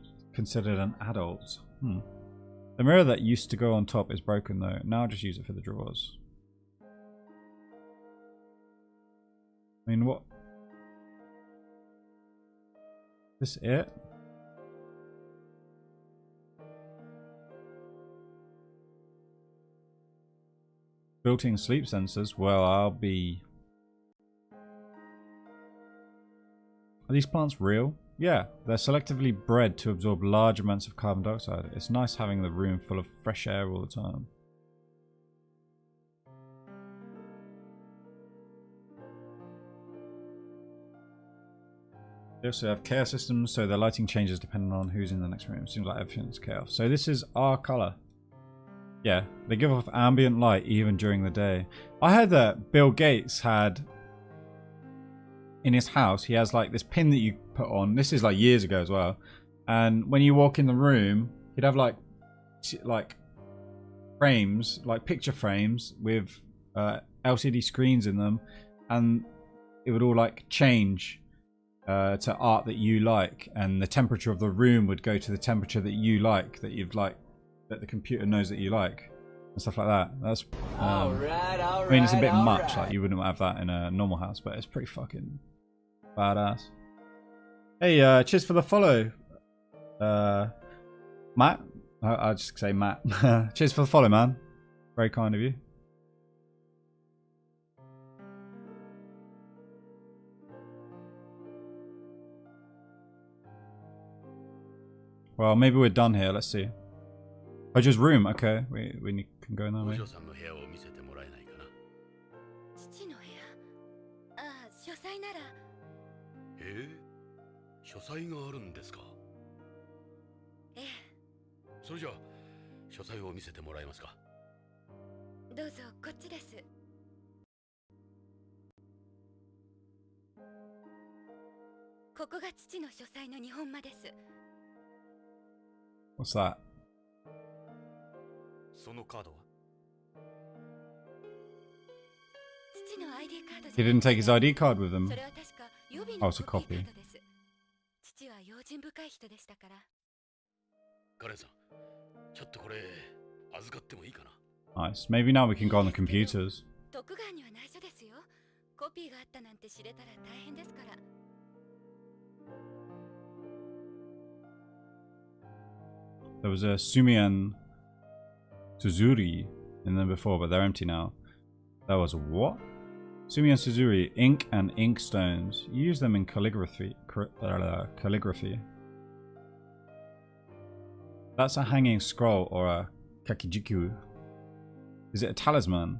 an adult. The mirror that used to go on top is broken though. Now just use it for the drawers. I mean, what? This it? Built-in sleep sensors. Well, I'll be... Are these plants real? Yeah, they're selectively bred to absorb large amounts of carbon dioxide. It's nice having the room full of fresh air all the time. They also have chaos systems, so their lighting changes depending on who's in the next room. Seems like everything's chaos. So this is our color. Yeah, they give off ambient light even during the day. I heard that Bill Gates had... in his house, he has like this pin that you put on. This is like years ago as well. And when you walk in the room, he'd have like frames, like picture frames with LCD screens in them, and it would all like change to art that you like, and the temperature of the room would go to the temperature that you like, that you've like, that the computer knows that you like, and stuff like that. That's all right, I mean, it's a bit much. Like you wouldn't have that in a normal house, but it's pretty fucking badass. Hey, cheers for the follow, Matt. I'll just say Matt. Cheers for the follow, man. Very kind of you. Well, maybe we're done here. Let's see. Oh, just room. Okay, we can go in that way. 父の部屋。ああ、書斎なら。書斎があるんですか。ええ。それじゃあ書斎を見せてもらえますか。どうぞこっちです。ここが父の書斎の日本間です。What's that? そのカードは？ 父の ID カード He didn't take his ID card with him. それは確か予備の Oh, it's a コピー copy. カードです。父は用心深い人でしたから。カレンさん、ちょっとこれ預かってもいいかな。 Nice. Maybe now we can go on the computers. 徳川には内緒ですよ。コピーがあったなんて知れたら大変ですから。There was a Sumian Suzuri in them before, but they're empty now. There was a what? Sumian Suzuri, ink and ink stones. You use them in calligraphy. Calligraphy. That's a hanging scroll or a kakijiku. Is it a talisman?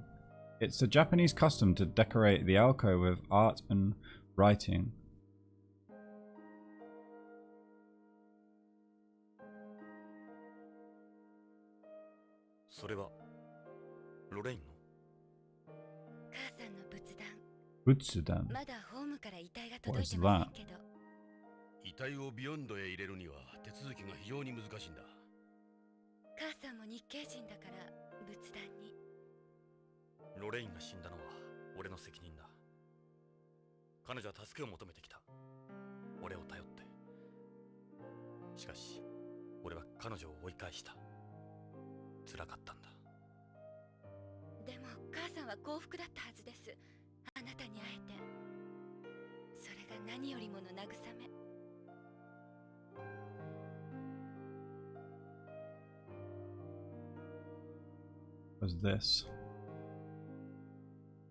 It's a Japanese custom to decorate the alcove with art and writing. Butsudan. What is that? 遺体をビヨンドへ入れるには手続きが非常に難しいんだ。母さんも日系人だから仏壇に。ロレインが死んだのは俺の責任だ。彼女は助けを求めてきた。俺を頼って。しかし、俺は彼女を追い返した。辛かったんだ。でも母さんは幸福だったはずです。あなたに会えて。それが何よりもの慰め。What's this?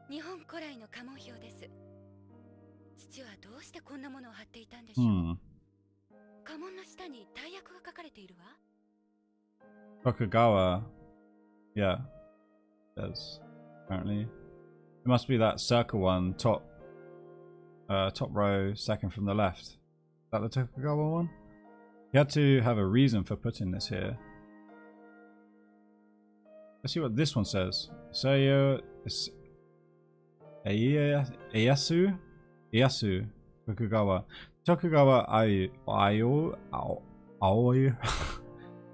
日本古来の家紋表です。父はどうしてこんなものを貼っていたんでしょう。家紋の下に大役が書かれているわ。Tokugawa. Yeah. Does. Apparently. It must be that circle one, top row, second from the left. Is that the Tokugawa one? You had to have a reason for putting this here. Let's see what this one says. Sayo Ieyasu Tokugawa. Tokugawa Aoi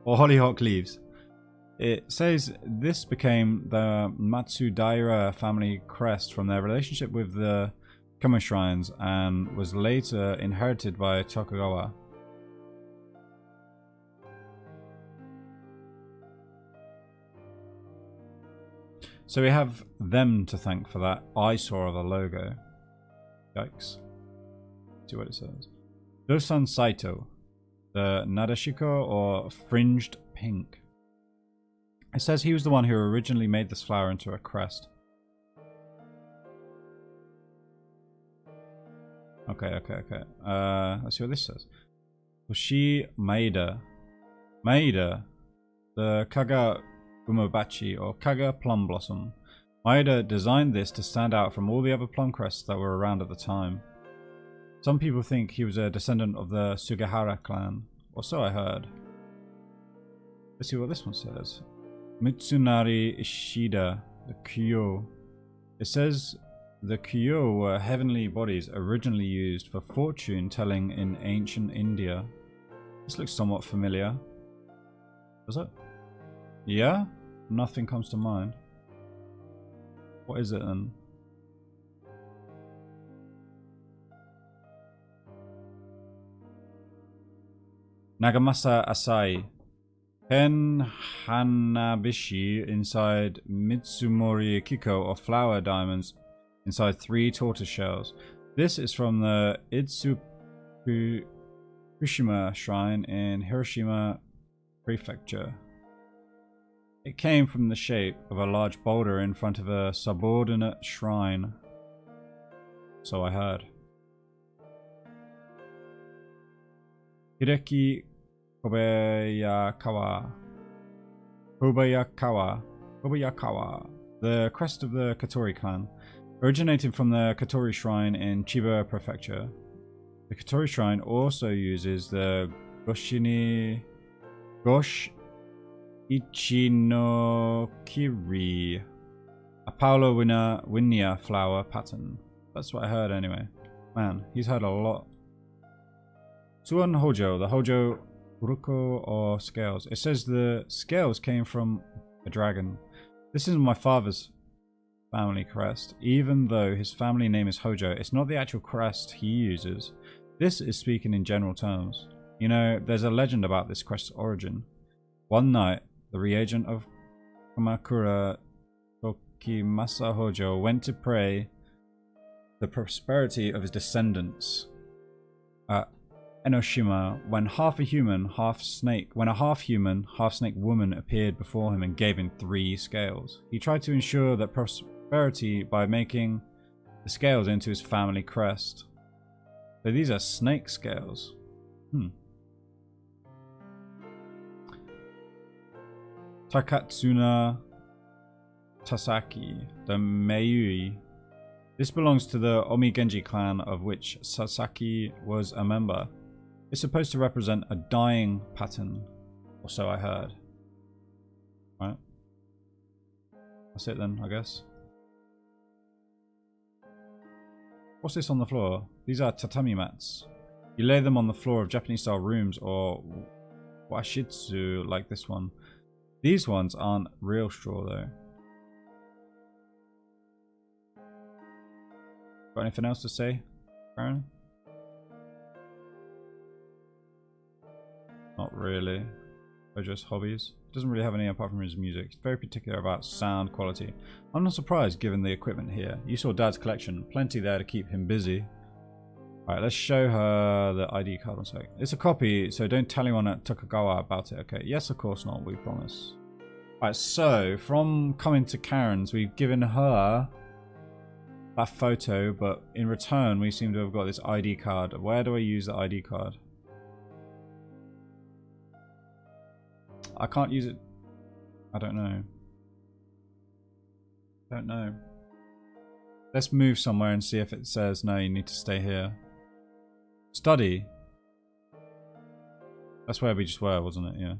or Hollyhock leaves. It says this became the Matsudaira family crest from their relationship with the Kamo shrines and was later inherited by Tokugawa. So we have them to thank for that eyesore of a logo. Yikes. Let's see what it says. Dosan Saito, the Nadeshiko or fringed pink. It says he was the one who originally made this flower into a crest. Okay. Let's see what this says. Hoshi Maeda. Maeda, the Kaga Umobachi or Kaga plum blossom. Maeda designed this to stand out from all the other plum crests that were around at the time. Some people think he was a descendant of the Sugihara clan, or so I heard. Let's see what this one says. Mitsunari Ishida, the Kyo. It says the Kyo were heavenly bodies originally used for fortune telling in ancient India. This looks somewhat familiar. Does it? Yeah? Nothing comes to mind. What is it then? Nagamasa Asai. Hen Hanabishi inside Mitsumori Kiko or flower diamonds inside 3 tortoise shells. This is from the Itsukushima shrine in Hiroshima Prefecture. It came from the shape of a large boulder in front of a subordinate shrine. So I heard. Hideki Kobayakawa. The crest of the Katori clan, originated from the Katori shrine in Chiba Prefecture. The Katori shrine also uses the Gosh Ichinokiri, a Paolo Winia flower pattern. That's what I heard anyway. Man, he's heard a lot. Suan Hojo, the Hojo Uruko or scales. It says the scales came from a dragon. This is my father's family crest. Even though his family name is Hojo, it's not the actual crest he uses. This is speaking in general terms. You know, there's a legend about this crest's origin. One night, the regent of Kamakura, Tokimasa Hojo, went to pray the prosperity of his descendants at Enoshima when a half human, half snake woman appeared before him and gave him 3 scales. He tried to ensure that prosperity by making the scales into his family crest. So these are snake scales. Takatsuna Tasaki, the Meiyui. This belongs to the Omigenji clan of which Sasaki was a member. It's supposed to represent a dying pattern, or so I heard. Right. That's it then, I guess. What's this on the floor? These are tatami mats. You lay them on the floor of Japanese-style rooms or washitsu like this one. These ones aren't real straw though. Got anything else to say, Aaron? Not really. They're just hobbies. Doesn't really have any apart from his music. He's very particular about sound quality. I'm not surprised given the equipment here. You saw Dad's collection. Plenty there to keep him busy. Alright, let's show her the ID card one sec. It's a copy, so don't tell anyone at Tokugawa about it, okay? Yes, of course not, we promise. Alright, so, from coming to Karen's, we've given her that photo, but in return, we seem to have got this ID card. Where do I use the ID card? I can't use it. I don't know. Don't know. Let's move somewhere and see if it says, no, you need to stay here. Study. That's where we just were, wasn't it? Yeah.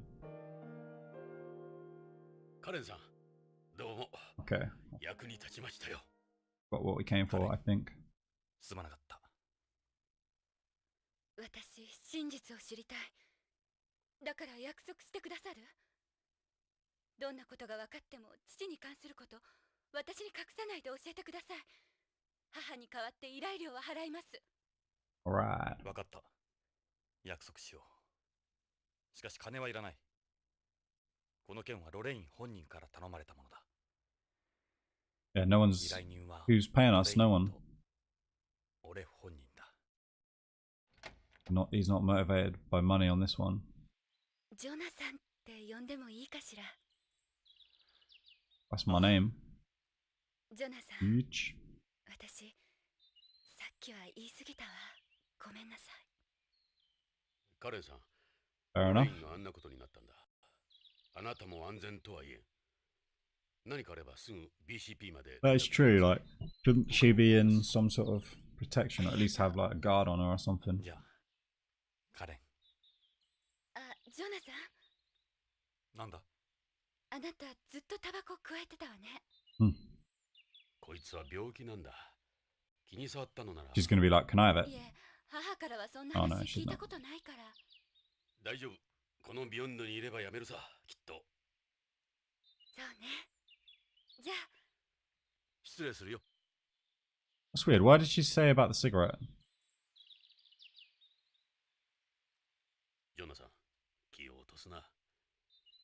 Okay. Got what we came for, I think. 私、真実を知りたい。だから約束してくださる？どんなことが分かっても父に関すること、私に隠さないで教えてください。母に代わって依頼料は払います。 Alright. 分かった。約束しよう。しかし金はいらない。この件はロレイン本人から頼まれたものだ。 Yeah, no 依 one's... 頼人は Who's paying ロ us? レイ No ン one. と俺本人だ。 He's not motivated by money on this one. ジョナサンって呼んでもいいかしら。 That's my name. ジョナサン、 Huge. 私さっきは言い過ぎたわ。ごめんなさい。カレンさん、 Fair ロレ enough. インがあんなことになったんだ。あなたも安全とは言えん。何かあればすぐ BCP まで。 That is true, like, shouldn't she be in some sort of protection, or at least have, like, a guard on her or something? じゃあ、カレン。あ、ジョナサン、なんだ。あなたずっとタバコ加えてたわね。Hmm. こいつは病気なんだ。気に障ったのなら。 She's gonna be like, can I have it? いえ、母からはそんな Oh, no, 話 she's 聞いた not. ことないから。大丈夫。このビヨンドにいればやめるさ、きっと。そうね。じゃあ。失礼するよ。 That's weird. Why did she say about the cigarette? ジョナサン、気を落とすな。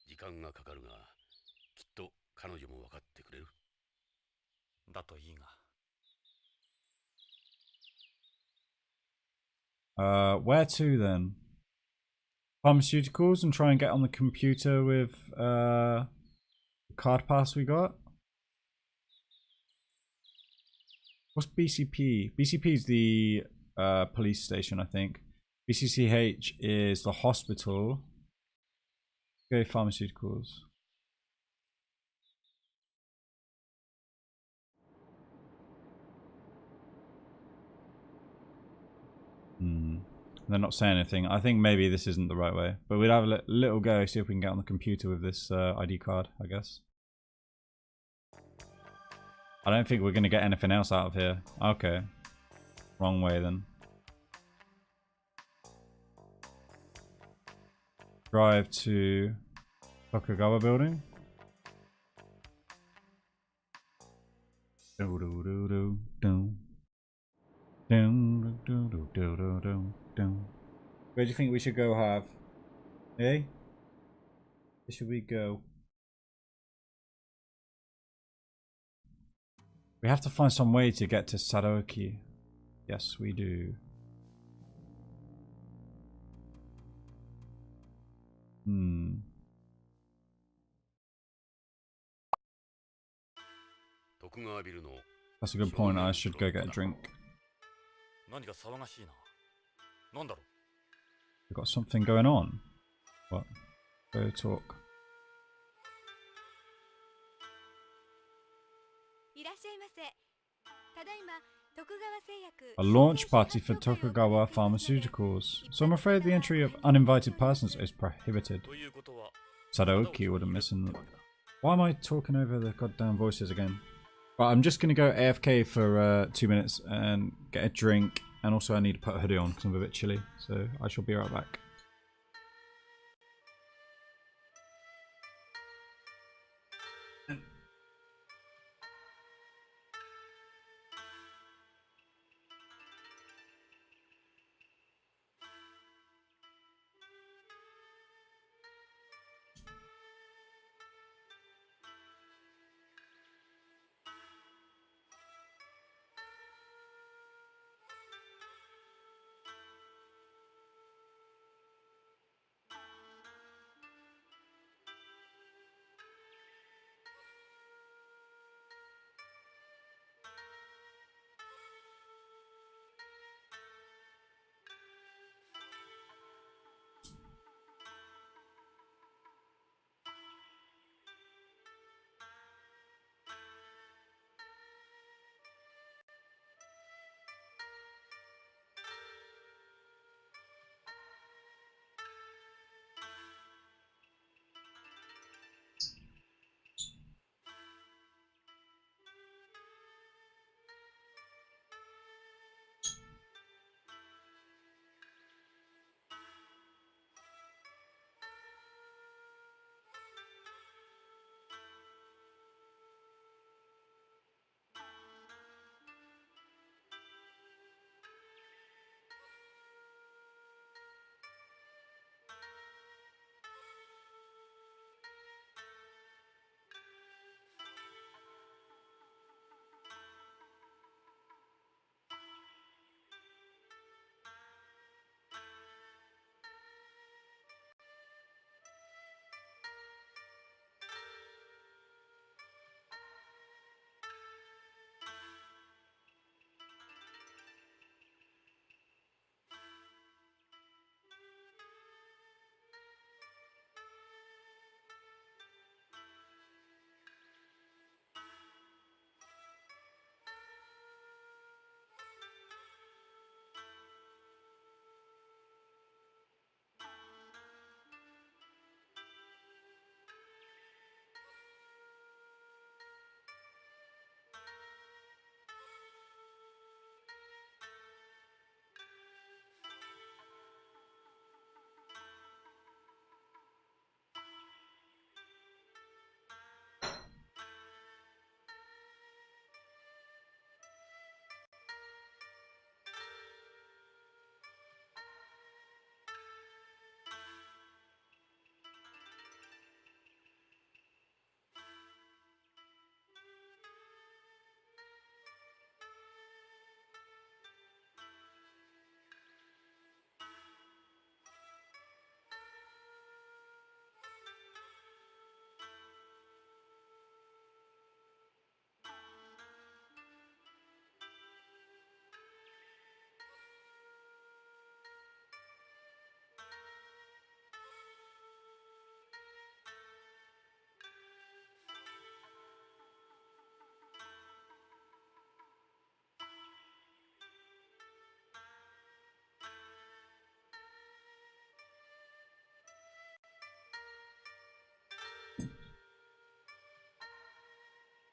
時間がかかるが、きっと彼女も分かってくれる。だといいが。 Where to then? Pharmaceuticals and try and get on the computer with the card pass we got? What's BCP? BCP is the police station, I think. BCCH is the hospital. Go pharmaceuticals. They're not saying anything. I think maybe this isn't the right way. But we'll have a little go, see if we can get on the computer with this ID card, I guess. I don't think we're going to get anything else out of here. Okay. Wrong way then. Drive to Tokugawa building. Where do you think we should go, Have? Eh? Where should we go? We have to find some way to get to Sadoki. Yes, we do. That's a good point. I should go get a drink. 何か騒がしいな。なんだろう。 We got something going on. What? Go talk. いらっしゃいませ。ただいま徳川製薬 A launch party for Tokugawa Pharmaceuticals. So I'm afraid the entry of uninvited persons is prohibited. ということは、 Sadoki would have missing. Why am I talking over the goddamn voices again? Right, I'm just gonna go AFK for 2 minutes and get a drink, and also I need to put a hoodie on because I'm a bit chilly. So I shall be right back.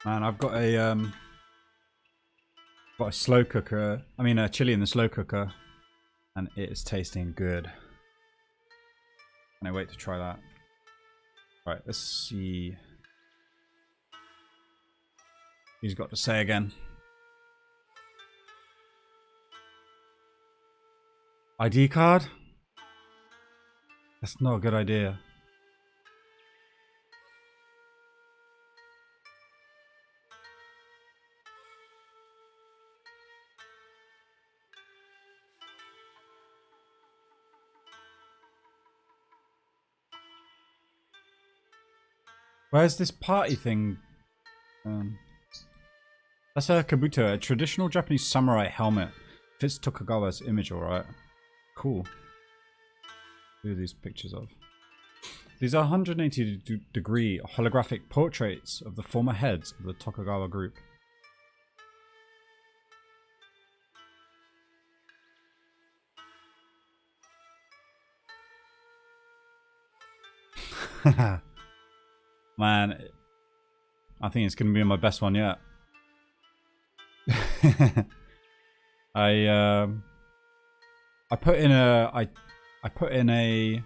Man, I've got a slow cooker. I mean, a chili in the slow cooker, and it is tasting good. Can I wait to try that? Right, let's see. He's got to say again. ID card? That's not a good idea. Where's this party thing? That's a kabuto, a traditional Japanese samurai helmet. Fits Tokugawa's image alright. Cool. Who are these pictures of? These are 180-degree holographic portraits of the former heads of the Tokugawa group. Man, I think it's going to be my best one yet. I put in a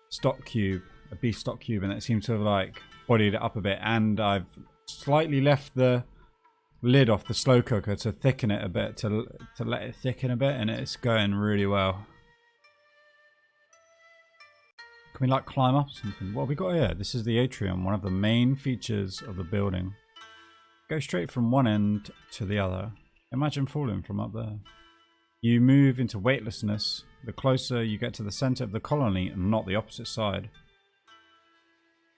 stock cube, a beef stock cube, and it seems to have like bodied it up a bit, and I've slightly left the lid off the slow cooker to thicken it a bit, to let it thicken a bit, and it's going really well. Can we like climb up something? What have we got here? This is the atrium, one of the main features of the building. Go straight from one end to the other. Imagine falling from up there. You move into weightlessness the closer you get to the center of the colony and not the opposite side.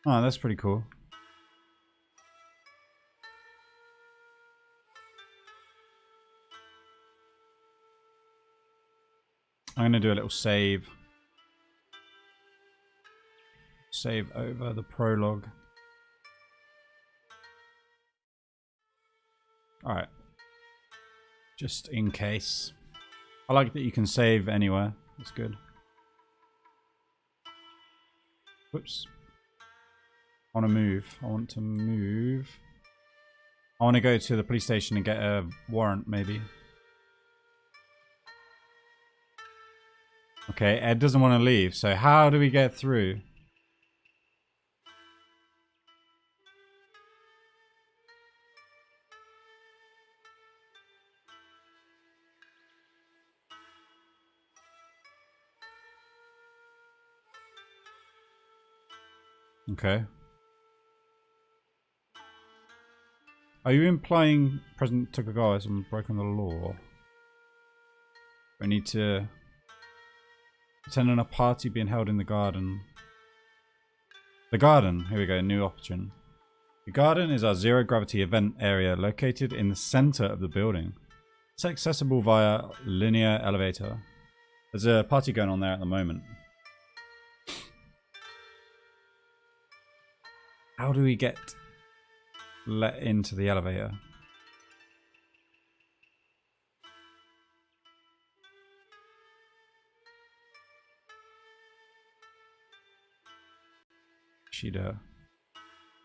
Oh, that's pretty cool. I'm going to do a little save. Save over the prologue. Alright. Just in case. I like that you can save anywhere. That's good. Whoops. I want to move. I want to move. I want to go to the police station and get a warrant, maybe. Okay, Ed doesn't want to leave, so how do we get through? Okay. Are you implying President Tokugawa has broken the law? We need to attend on a party being held in the garden. The garden. Here we go. New option. The garden is our zero gravity event area located in the center of the building. It's accessible via linear elevator. There's a party going on there at the moment. How do we get let into the elevator? Shida.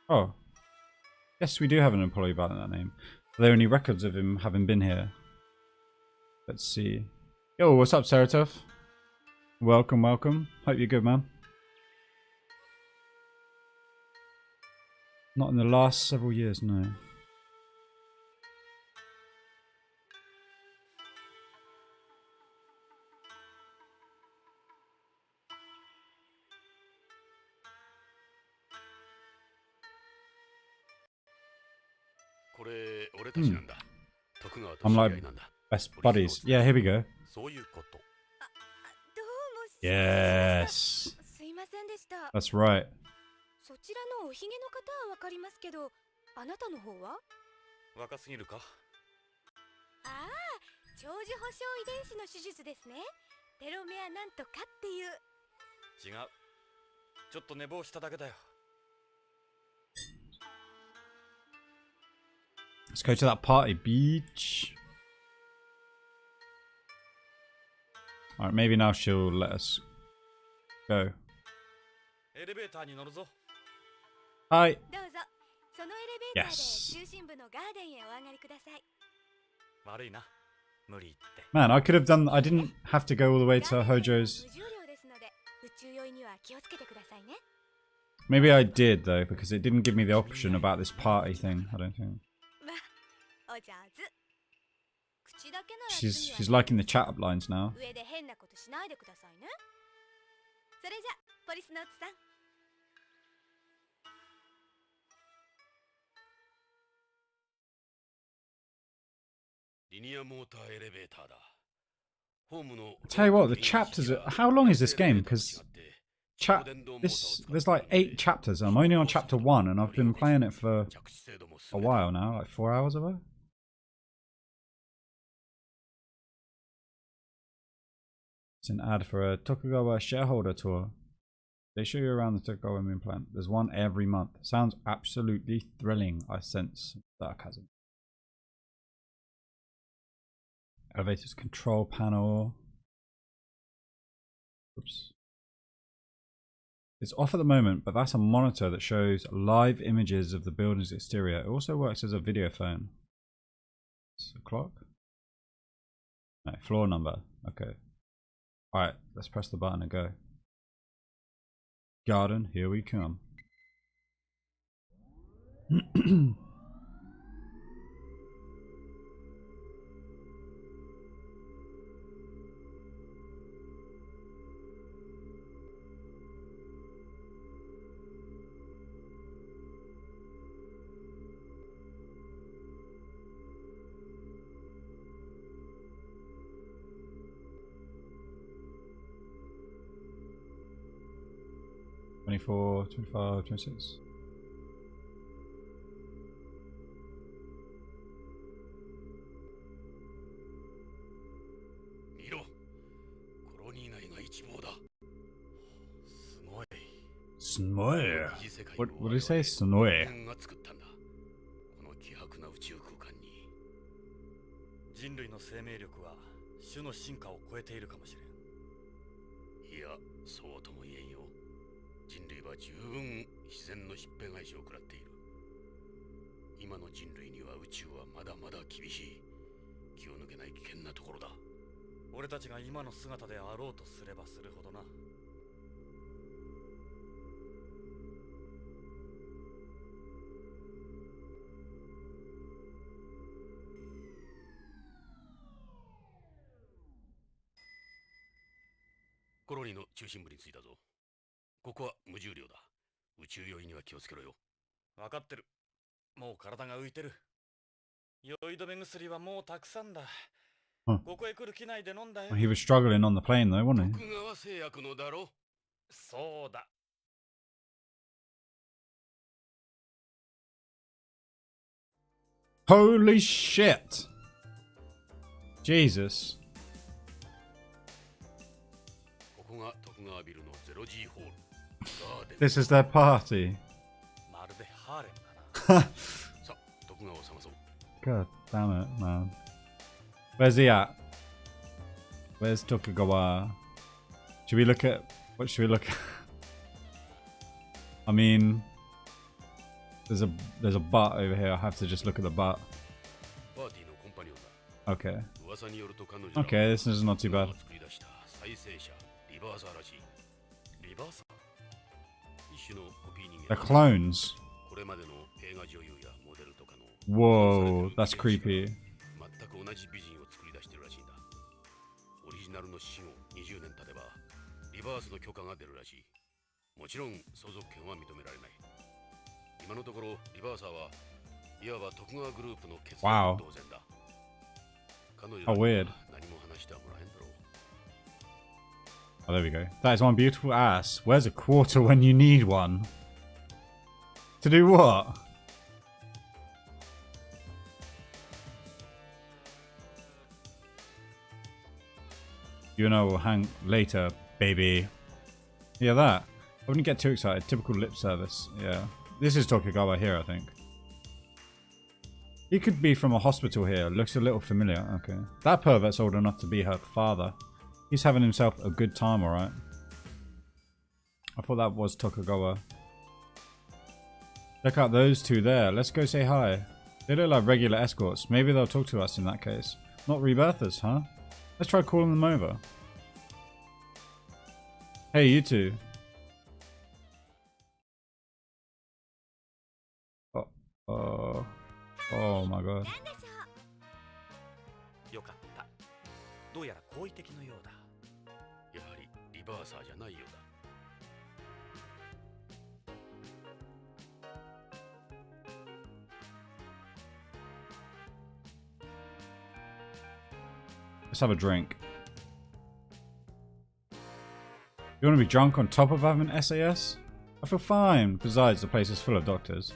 Oh. Yes, we do have an employee by that name. Are there any records of him having been here? Let's see. Yo, what's up, Ceratov? Welcome, welcome. Hope you're good, man. Not in the last several years, no. I'm like best buddies. Yeah, here we go. Yes. That's right. そちらのおひげの方はわかりますけど、あなたの方は？若すぎるか？ああ、長寿保証遺伝子の手術ですね。テロメアなんとかっていう。違う。ちょっと寝坊しただけだよ。Let's go to that party, beach. Alright, maybe now she'll let us go. エレベーターに乗るぞ。Hi. どうぞ。そのエレベーターで Yes. 中心部のガーデンへお上がりください。悪いな。無理言って。 Man, I could have done. I didn't have to go all the way to ガーデンは Hojo's. 無重量ですので、宇宙酔いには気をつけてくださいね。 Maybe I did though, because it didn't give me the option about this party thing. I don't think. まあ、お上手。口だけなら She's liking the chat up lines now. 上で変なことしないでくださいね。それじゃ、ポリスノーツさん。リニアモーターエレベーターだ。ホームの Tell you what, the chapters. How long is this game? Because there's like 8 chapters. I'm only on chapter 1, and I've been playing it for a while now, like 4 hours of it. It's an ad for a Tokugawa shareholder tour. They show you around the Tokugawa main plant. There's one every month. Sounds absolutely thrilling. I sense sarcasm. Elevator's control panel. Oops. It's off at the moment, but that's a monitor that shows live images of the building's exterior. It also works as a video phone. It's a clock? No, floor number. Okay. Alright, let's press the button and go. Garden, here we come. $24, $25, $26. 見ろ。コロニー内が一望だ。すごい。 Snoy. 疑似世界を What did he say? Snoy. 人間が作ったんだ。この希薄な宇宙空間に。人類の生命力は種の進化を超えているかもしれん。いや、そうとも言えんよ。人類は十分自然の疾病返しを食らっている。今の人類には宇宙はまだまだ厳しい。気を抜けない危険なところだ。俺たちが今の姿であろうとすればするほどな。コロニーの中心部に着いたぞ。ここは無重量だ。宇宙酔いには気をつけろよ。分かってる。もう体が浮いてる。酔い止め薬はもうたくさんだ。Huh. ここへ来る機内で飲んだよ。 Well, he was struggling on the plane though, wasn't he? 徳川製薬のだろ。そうだ。Holy shit! Jesus. ここが徳川ビルの 0G ホール。ガーデン。 This is their party. まるでハーレムだな。さあ、徳川を探そう。 God damn it, man. Where's he at? Where's Tokugawa? Should we look at... What should we look at? I mean... There's a butt over here. I have to just look at the butt. パーティーのコンパニオンだ。 Okay. 噂によると彼女 Okay, this is not too bad. 作り出した再生者リバーサーらしい。リバーサー？一種のコピー人間。 They're clones. これまでの映画女優やモデルとかの Whoa, that's creepy. 全く同じ美人を作り出してるらしいんだ。オリジナルの死後20年経てばリバースの許可が出るらしい。もちろん相続権は認められない。今のところリバーサーはいわば徳川グループの決断と同然だ。彼女には How weird. 何も話してはもらえんだろう。 Oh, there we go. That is one beautiful ass. Where's a quarter when you need one? To do what? You know, we'll hang later, baby. Yeah, that. I wouldn't get too excited. Typical lip service. Yeah. This is Tokugawa here, I think. He could be from a hospital here. Looks a little familiar. Okay. That pervert's old enough to be her father. He's having himself a good time, alright. I thought that was Tokugawa. Check out those two there. Let's go say hi. They look like regular escorts. Maybe they'll talk to us in that case. Not rebirthers, huh? Let's try calling them over. Hey, you two. Oh my god. よかった。どうやら好意的のようだ。やはりリバーサーじゃないようだ。Let's have a drink. You want to be drunk on top of having SAS? I feel fine. Besides, the place is full of doctors.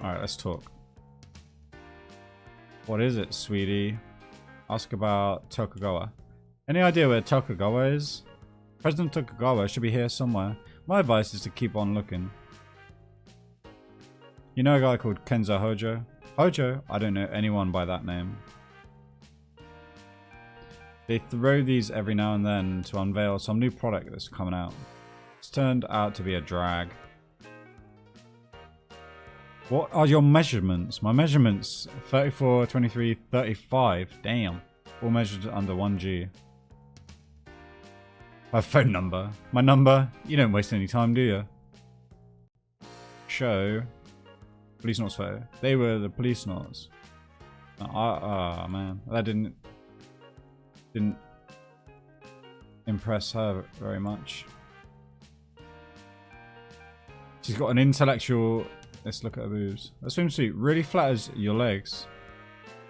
Alright, let's talk. What is it, sweetie? Ask about Tokugawa. Any idea where Tokugawa is? President Tokugawa should be here somewhere. My advice is to keep on looking. You know a guy called Kenzo Hojo? Hojo? I don't know anyone by that name. They throw these every now and then to unveil some new product that's coming out. It's turned out to be a drag. What are your measurements? My measurements 34, 23, 35. Damn. All measured under 1G. My phone number. My number? You don't waste any time, do you? Show. Policenauts photo. They were the Policenauts. Man. That didn't impress her very much. She's got an intellectual... Let's look at her boobs. That swimsuit really flatters your legs.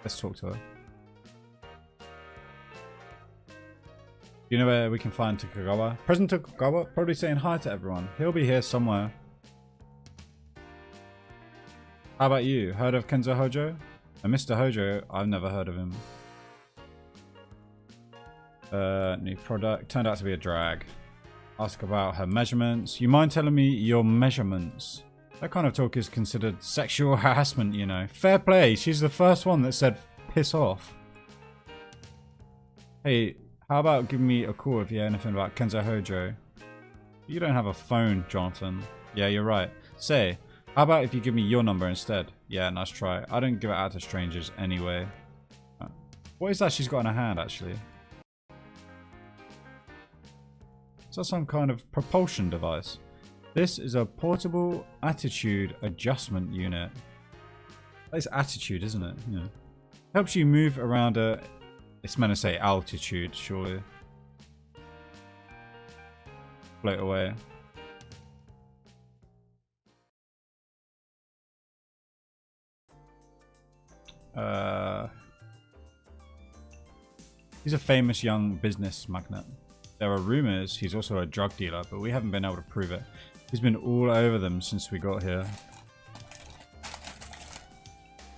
Let's talk to her. You know where we can find Tokugawa? President Tokugawa? Probably saying hi to everyone. He'll be here somewhere. How about you? Heard of Kenzo Hojo? And Mr. Hojo, I've never heard of him. New product. Turned out to be a drag. Ask about her measurements. You mind telling me your measurements? That kind of talk is considered sexual harassment, you know. Fair play. She's the first one that said piss off. Hey, how about giving me a call if you hear anything about Kenzo Hojo? You don't have a phone, Jonathan. Yeah, you're right. Say, how about if you give me your number instead? Yeah, nice try. I don't give it out to strangers anyway. What is that she's got in her hand, actually? Is that some kind of propulsion device? This is a portable attitude adjustment unit. It's attitude, isn't it? Yeah. Helps you move around a... It's meant to say altitude, surely. Float away. He's a famous young business magnate. There are rumors he's also a drug dealer, but we haven't been able to prove it. He's been all over them since we got here.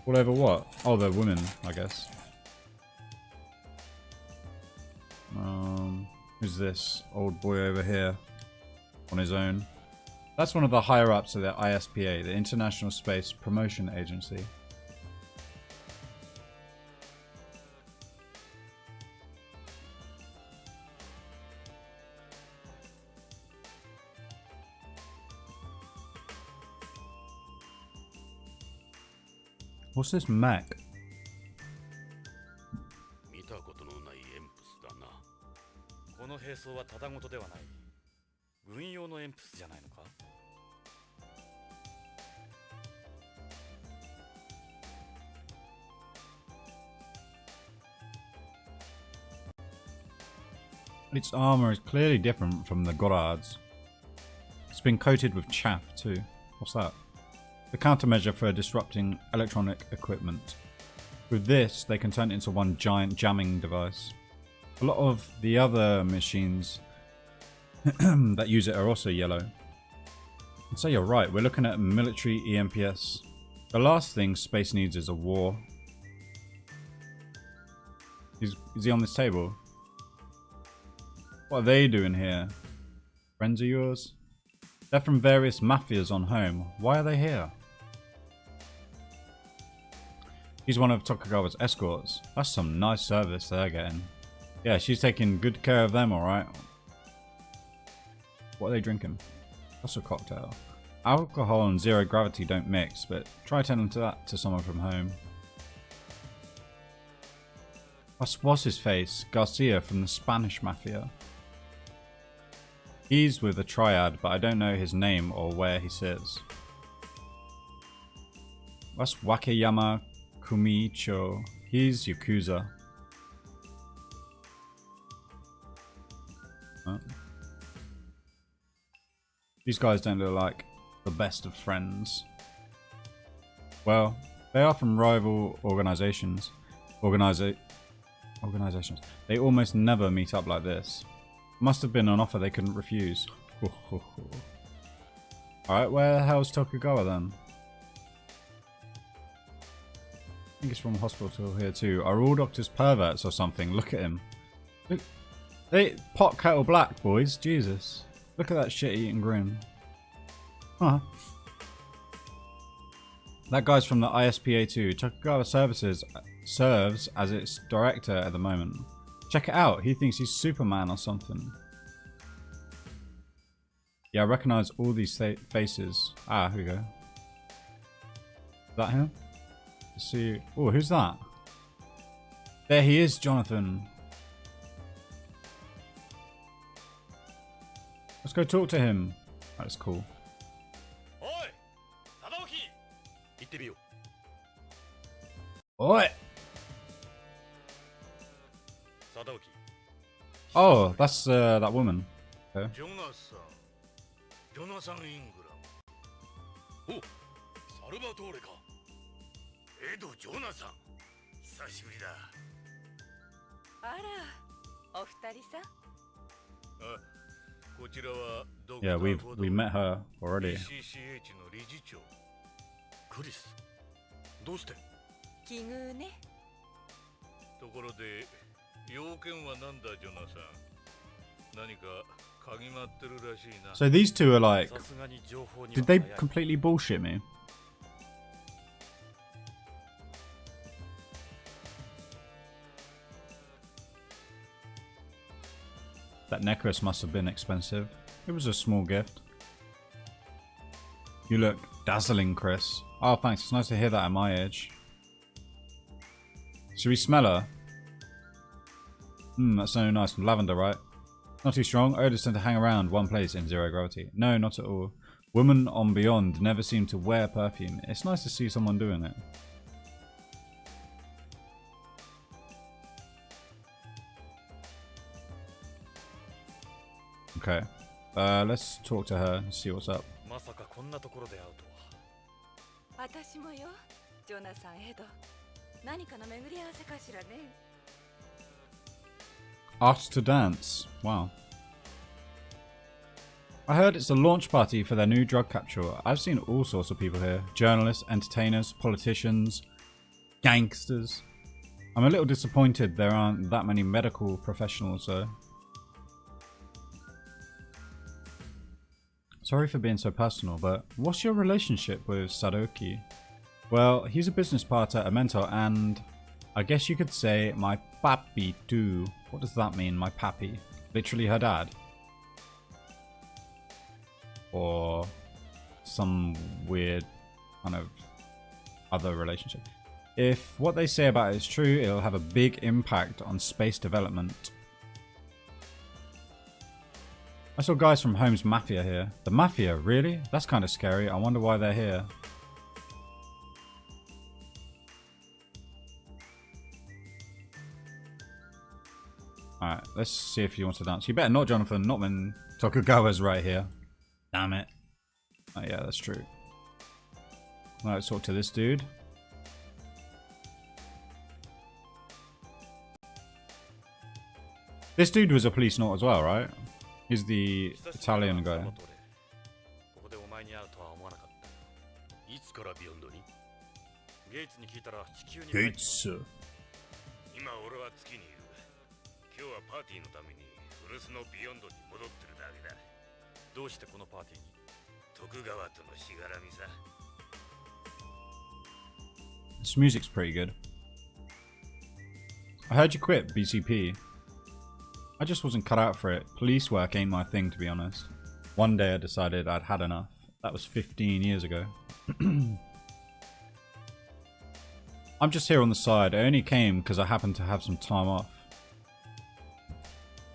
All over what? Oh, the women, I guess. Who's this old boy over here on his own? That's one of the higher ups of the ISPA, the International Space Promotion Agency. What's this Mac? 見たことのないエンプスだな。この兵装はただごとではない。軍用のエンプスじゃないのか? Its armor is clearly different from the Goddard's. It's been coated with chaff too. What's that? The countermeasure for disrupting electronic equipment. With this, they can turn it into one giant jamming device. A lot of the other machines that use it are also yellow. And so you're right, we're looking at military EMPS. The last thing space needs is a war. Is he on this table? What are they doing here? Friends of yours? They're from various mafias on home. Why are they here? He's one of Tokugawa's escorts. That's some nice service they're getting. Yeah, she's taking good care of them, alright. What are they drinking? What's a cocktail? Alcohol and zero gravity don't mix, but try telling that to someone from home. What's his face? Garcia from the Spanish Mafia. He's with a triad, but I don't know his name or where he sits. What's Wakeyama Kumicho? He's Yakuza. Huh? These guys don't look like the best of friends. Well, they are from rival organizations. Organizations. They almost never meet up like this. Must have been an offer they couldn't refuse. Alright, where the hell's Tokugawa then? I think he's from hospital here too. Are all doctors perverts or something? Look at him. Look, they pot kettle black, boys. Jesus. Look at that shit-eating grin. Huh. That guy's from the ISPA too. Tokugawa serves as its director at the moment. Check it out. He thinks he's Superman or something. Yeah, I recognize all these faces. Ah, here we go. Is that him? Let's see. Oh, who's that? There he is, Jonathan. Let's go talk to him. That's cool. Oi! Oh, that's that woman. Okay. Yeah, we met her already. So these two are like, did they completely bullshit me? That necklace must have been expensive. It was a small gift. You look dazzling, Chris. Oh, thanks. It's nice to hear that at my age. Should we smell her? That's so nice. Lavender, right? Not too strong. Odors tend to hang around one place in zero gravity. No, not at all. Women on Beyond never seem to wear perfume. It's nice to see someone doing it. Okay. Let's talk to her and see what's up. Asked to dance. Wow. I heard it's a launch party for their new drug capture. I've seen all sorts of people here. Journalists, entertainers, politicians, gangsters. I'm a little disappointed there aren't that many medical professionals though. Sorry for being so personal, but what's your relationship with Sadoki? Well, he's a business partner, a mentor, and I guess you could say my papi too. What does that mean, my papi? Literally her dad? Or some weird kind of other relationship? If what they say about it is true, it'll have a big impact on space development. I saw guys from Holmes Mafia here. The Mafia, really? That's kind of scary. I wonder why they're here. Alright, let's see if he wants to dance. You better not, Jonathan. Not when Tokugawa's right here. Damn it. Oh yeah, that's true. Alright, let's talk to this dude. This dude was a Policenaut as well, right? He's the Italian guy. Gates. This music's pretty good. I heard you quit BCP. I just wasn't cut out for it. Police work ain't my thing, to be honest. One day I decided I'd had enough. That was 15 years ago. I'm just here on the side. I only came because I happened to have some time off.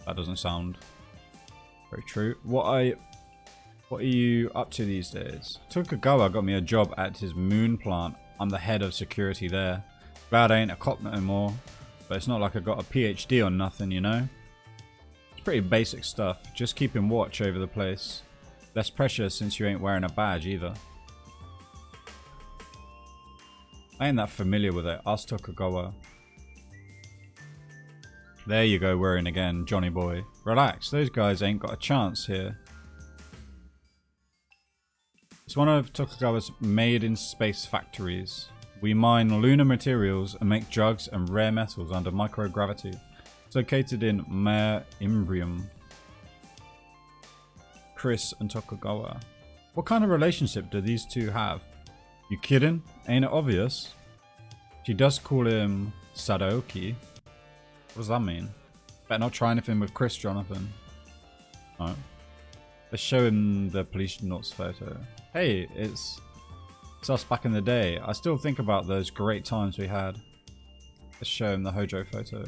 That doesn't sound very true. What are you up to these days? Tokugawa got me a job at his moon plant. I'm the head of security there. Glad I ain't a cop no more. But it's not like I got a PhD or nothing, you know? It's pretty basic stuff. Just keeping watch over the place. Less pressure since you ain't wearing a badge either. I ain't that familiar with it. Ask Tokugawa. There you go, worrying again, Johnny boy. Relax, those guys ain't got a chance here. It's one of Tokugawa's made-in-space factories. We mine lunar materials and make drugs and rare metals under microgravity. It's located in Mare Imbrium. Chris and Tokugawa. What kind of relationship do these two have? You kidding? Ain't it obvious? She does call him Sadaoki. What does that mean? Better not try anything with Chris, Jonathan. No. Let's show him the Policenauts photo. Hey, it's us back in the day. I still think about those great times we had. Let's show him the Hojo photo.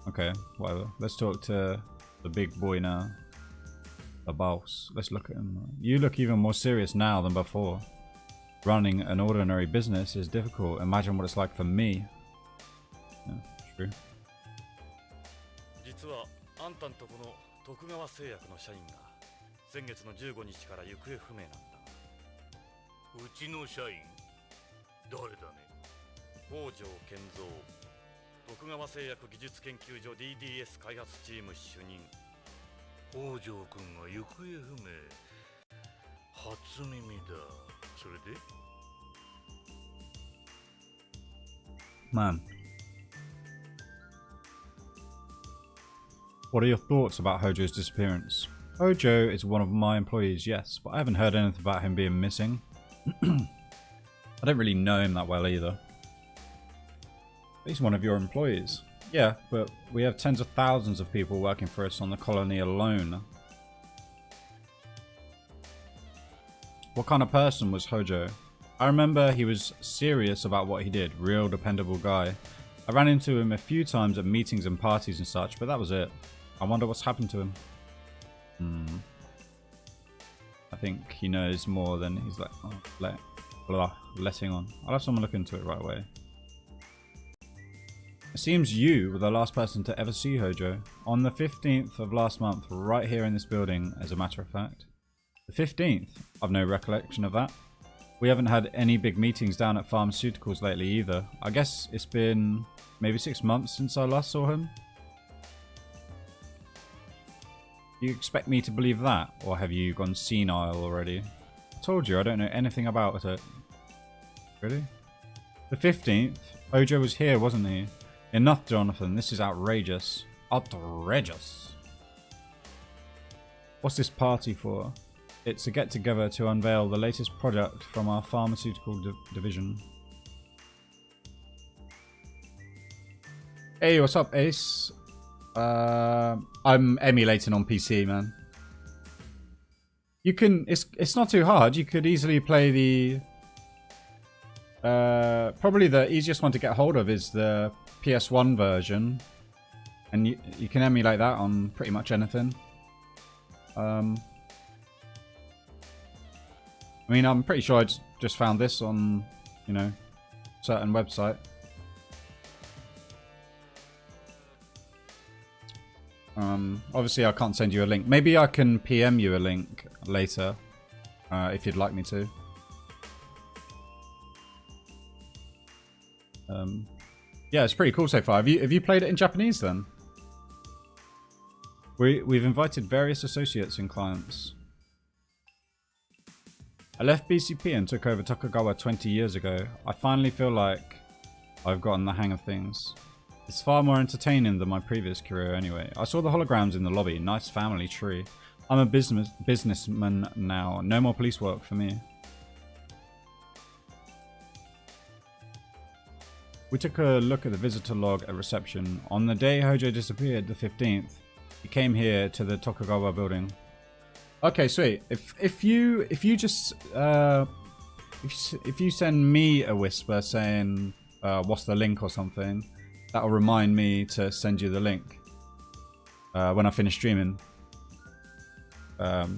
Okay, whatever. Let's talk to the big boy now. The boss. Let's look at him. You look even more serious now than before. Running an ordinary business is difficult. Imagine what it's like for me. Yeah, true. 実はあんたんとこの徳川製薬の社員が先月の15日から行方不明なんだ。うちの社員？誰だね？北条健三。徳川製薬技術研究所 DDS 開発チーム主任。北条君が行方不明。初耳だ。それで？ Man. What are your thoughts about Hojo's disappearance? Hojo is one of my employees, yes, but I haven't heard anything about him being missing. I don't really know him that well either. He's one of your employees. Yeah, but we have tens of thousands of people working for us on the colony alone. What kind of person was Hojo? I remember he was serious about what he did, real dependable guy. I ran into him a few times at meetings and parties and such, but that was it. I wonder what's happened to him. I think he knows more than he's like, letting on. I'll have someone look into it right away. It seems you were the last person to ever see Hojo. On the 15th of last month, right here in this building, as a matter of fact. The 15th? I've no recollection of that. We haven't had any big meetings down at pharmaceuticals lately either. I guess it's been maybe 6 months since I last saw him. Do you expect me to believe that? Or have you gone senile already? I told you I don't know anything about it. Really? The 15th? Hojo was here, wasn't he? Enough, Jonathan. This is outrageous. Outrageous. What's this party for? It's a get-together to unveil the latest product from our pharmaceutical division. Hey, what's up, Ace? I'm emulating on PC, man. You can... It's not too hard. You could easily play the... probably the easiest one to get hold of is the PS1 version. And you can emulate that on pretty much anything. I mean, I'm pretty sure I just found this on, you know, certain website. Obviously I can't send you a link. Maybe I can PM you a link later, if you'd like me to. Yeah, it's pretty cool so far. Have you played it in Japanese then? We've invited various associates and clients. I left BCP and took over Tokugawa 20 years ago. I finally feel like I've gotten the hang of things. It's far more entertaining than my previous career anyway. I saw the holograms in the lobby. Nice family tree. I'm a businessman now. No more police work for me. We took a look at the visitor log at reception. On the day Hojo disappeared, the 15th, he came here to the Tokugawa building. Okay, sweet. If you just if you send me a whisper saying what's the link or something, that'll remind me to send you the link when I finish streaming. But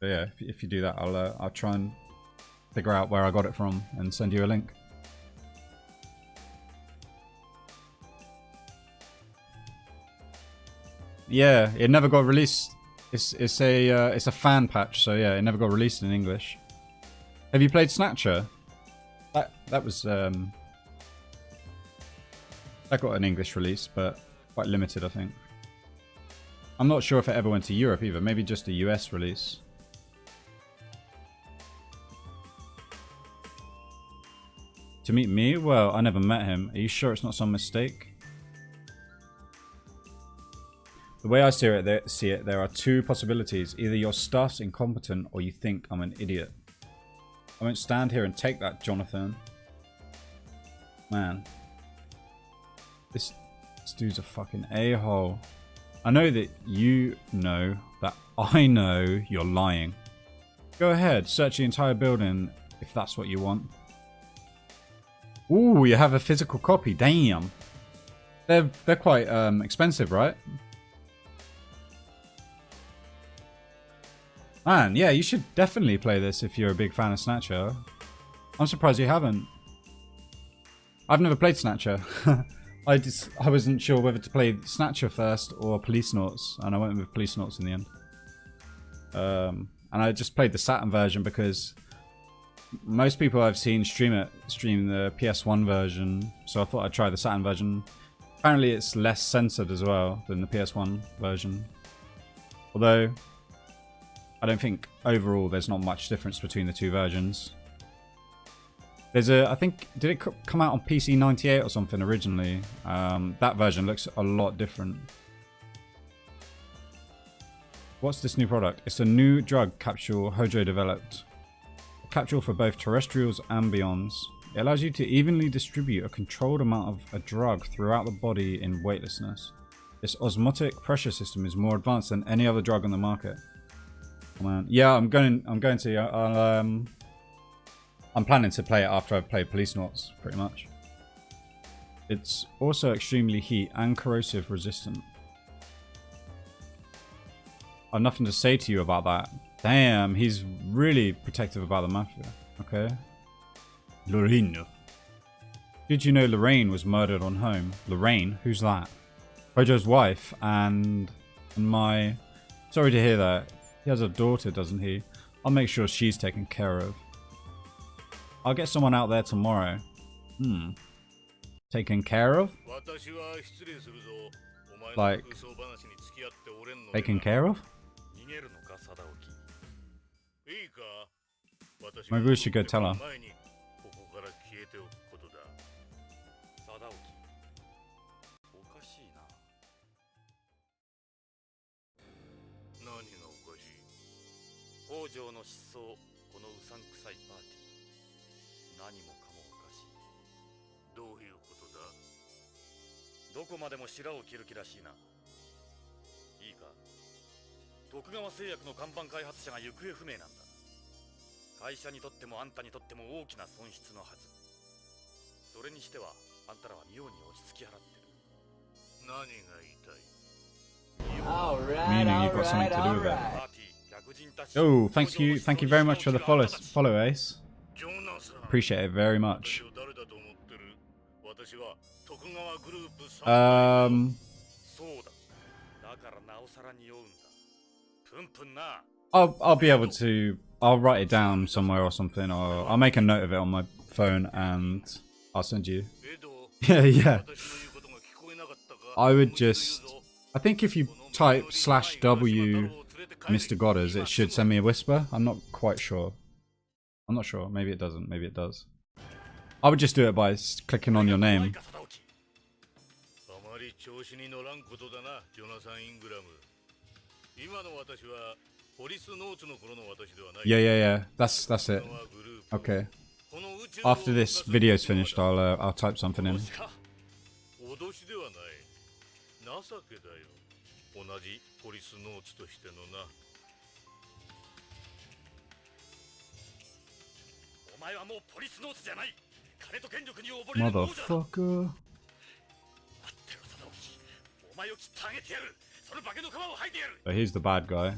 yeah, if you do that, I'll try and figure out where I got it from and send you a link. Yeah, it never got released. It's a fan patch, so yeah, it never got released in English. Have you played Snatcher? That was that got an English release, but quite limited, I think. I'm not sure if it ever went to Europe either. Maybe just a US release. To meet me? Well, I never met him. Are you sure it's not some mistake? The way I see it, there are two possibilities. Either you're stuffed, incompetent, or you think I'm an idiot. I won't stand here and take that, Jonathan. Man. This dude's a fucking a-hole. I know that you know that I know you're lying. Go ahead, search the entire building if that's what you want. Ooh, you have a physical copy. Damn. They're quite expensive, right? Man, yeah, you should definitely play this if you're a big fan of Snatcher. I'm surprised you haven't. I've never played Snatcher. I wasn't sure whether to play Snatcher first or Policenauts, and I went with Policenauts in the end. And I just played the Saturn version because most people I've seen stream the PS1 version, so I thought I'd try the Saturn version. Apparently it's less censored as well than the PS1 version. Although I don't think overall there's not much difference between the two versions. There's I think, did it come out on PC 98 or something originally? That version looks a lot different. What's this new product? It's a new drug capsule Hojo developed. A capsule for both terrestrials and beyonds. It allows you to evenly distribute a controlled amount of a drug throughout the body in weightlessness. This osmotic pressure system is more advanced than any other drug on the market. Oh, man. Yeah, I'm going to. I'm planning to play it after I've played Policenauts, pretty much. It's also extremely heat and corrosive resistant. I've nothing to say to you about that. Damn, he's really protective about the mafia. Okay. Lorraine. Did you know Lorraine was murdered on home? Lorraine? Who's that? Hojo's wife and my... Sorry to hear that. He has a daughter, doesn't he? I'll make sure she's taken care of. I'll get someone out there tomorrow. Taken care of? Like... taken care of? Maybe we should go tell her. Meaning you've got something to do with it. Oh, thank you very much for the follow, Ace. Appreciate it very much. I'll be able to. I'll write it down somewhere or something, or I'll make a note of it on my phone and I'll send you. Yeah. I would just. I think if you type /W Mr. Goddard, it should send me a whisper. I'm not quite sure. I'm not sure. Maybe it doesn't. Maybe it does. I would just do it by clicking on your name. Yeah. That's it. Okay. After this video's finished, I'll type something in. Motherfucker. So he's the bad guy.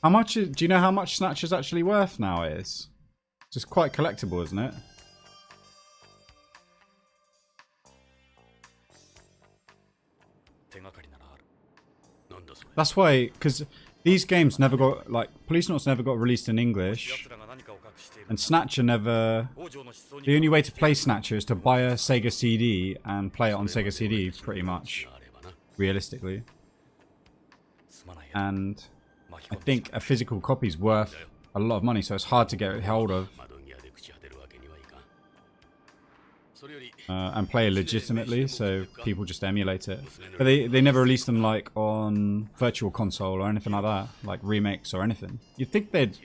How much do you know how much Snatcher's actually worth now? It's just quite collectible, isn't it? That's why, because these games never got, like, Policenauts never got released in English, and Snatcher never. The only way to play Snatcher is to buy a Sega CD and play it on Sega CD, pretty much, realistically. And I think a physical copy is worth a lot of money, so it's hard to get hold of. And play legitimately, so people just emulate it. But they never release them like on Virtual Console or anything like that, like remakes or anything. You'd think they'd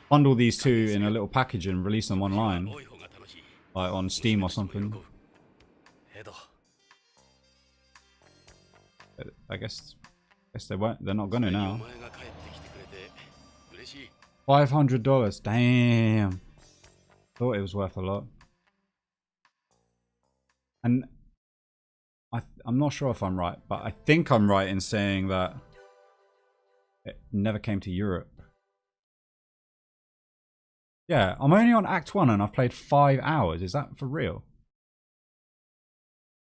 bundle these two in a little package and release them online, like on Steam or something. But I guess they won't. They're not gonna now. $500. Damn. Thought it was worth a lot. And I'm not sure if I'm right, but I think I'm right in saying that it never came to Europe. Yeah, I'm only on Act 1 and I've played 5 hours. Is that for real?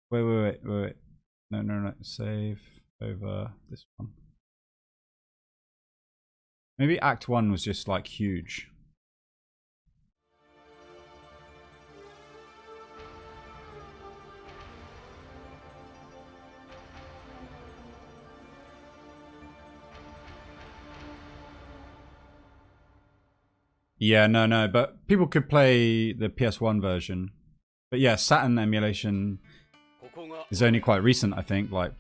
Wait. No. Save over this one. Maybe Act 1 was just like huge. Yeah, no, but people could play the PS1 version. But yeah, Saturn emulation is only quite recent, I think. Like,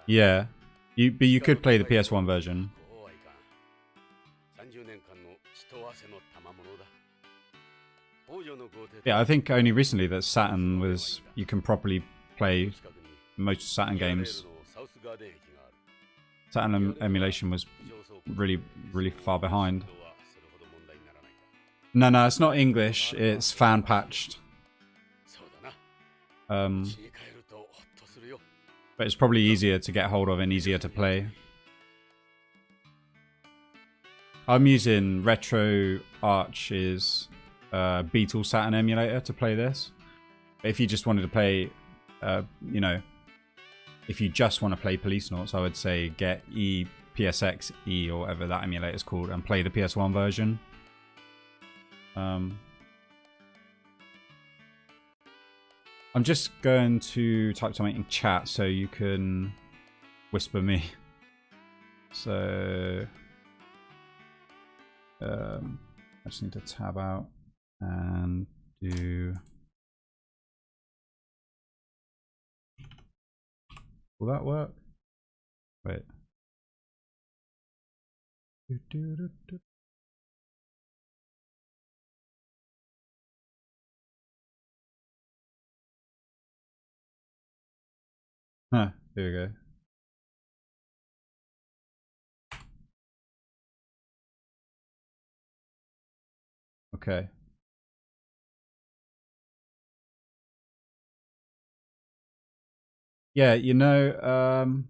yeah, but you could play the PS1 version. Yeah, I think only recently that Saturn was, you can properly play most Saturn games. Saturn emulation was really far behind. No, it's not English, it's fan patched. But it's probably easier to get hold of and easier to play. I'm using Retro Arch's Beetle Saturn emulator to play this. But if you just wanted to play, you know, if you just want to play Policenauts, I would say get PSX-E or whatever that emulator is called and play the PS1 version. I'm just going to type something in chat so you can whisper me. So I just need to tab out and do. Will that work? Wait. Huh, here we go. Okay. Yeah, you know,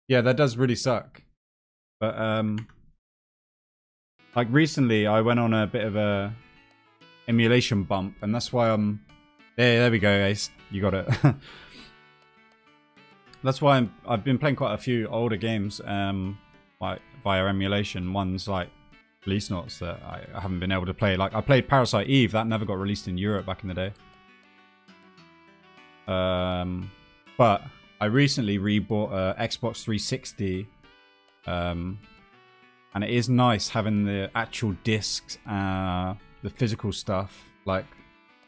yeah, that does really suck. But like recently I went on a bit of a emulation bump, and that's why I'm there we go, Ace. You got it. That's why I've been playing quite a few older games like via emulation. Ones like Policenauts that I haven't been able to play. Like I played Parasite Eve, that never got released in Europe back in the day. But I recently rebought a Xbox 360 And it is nice having the actual discs, the physical stuff. Like,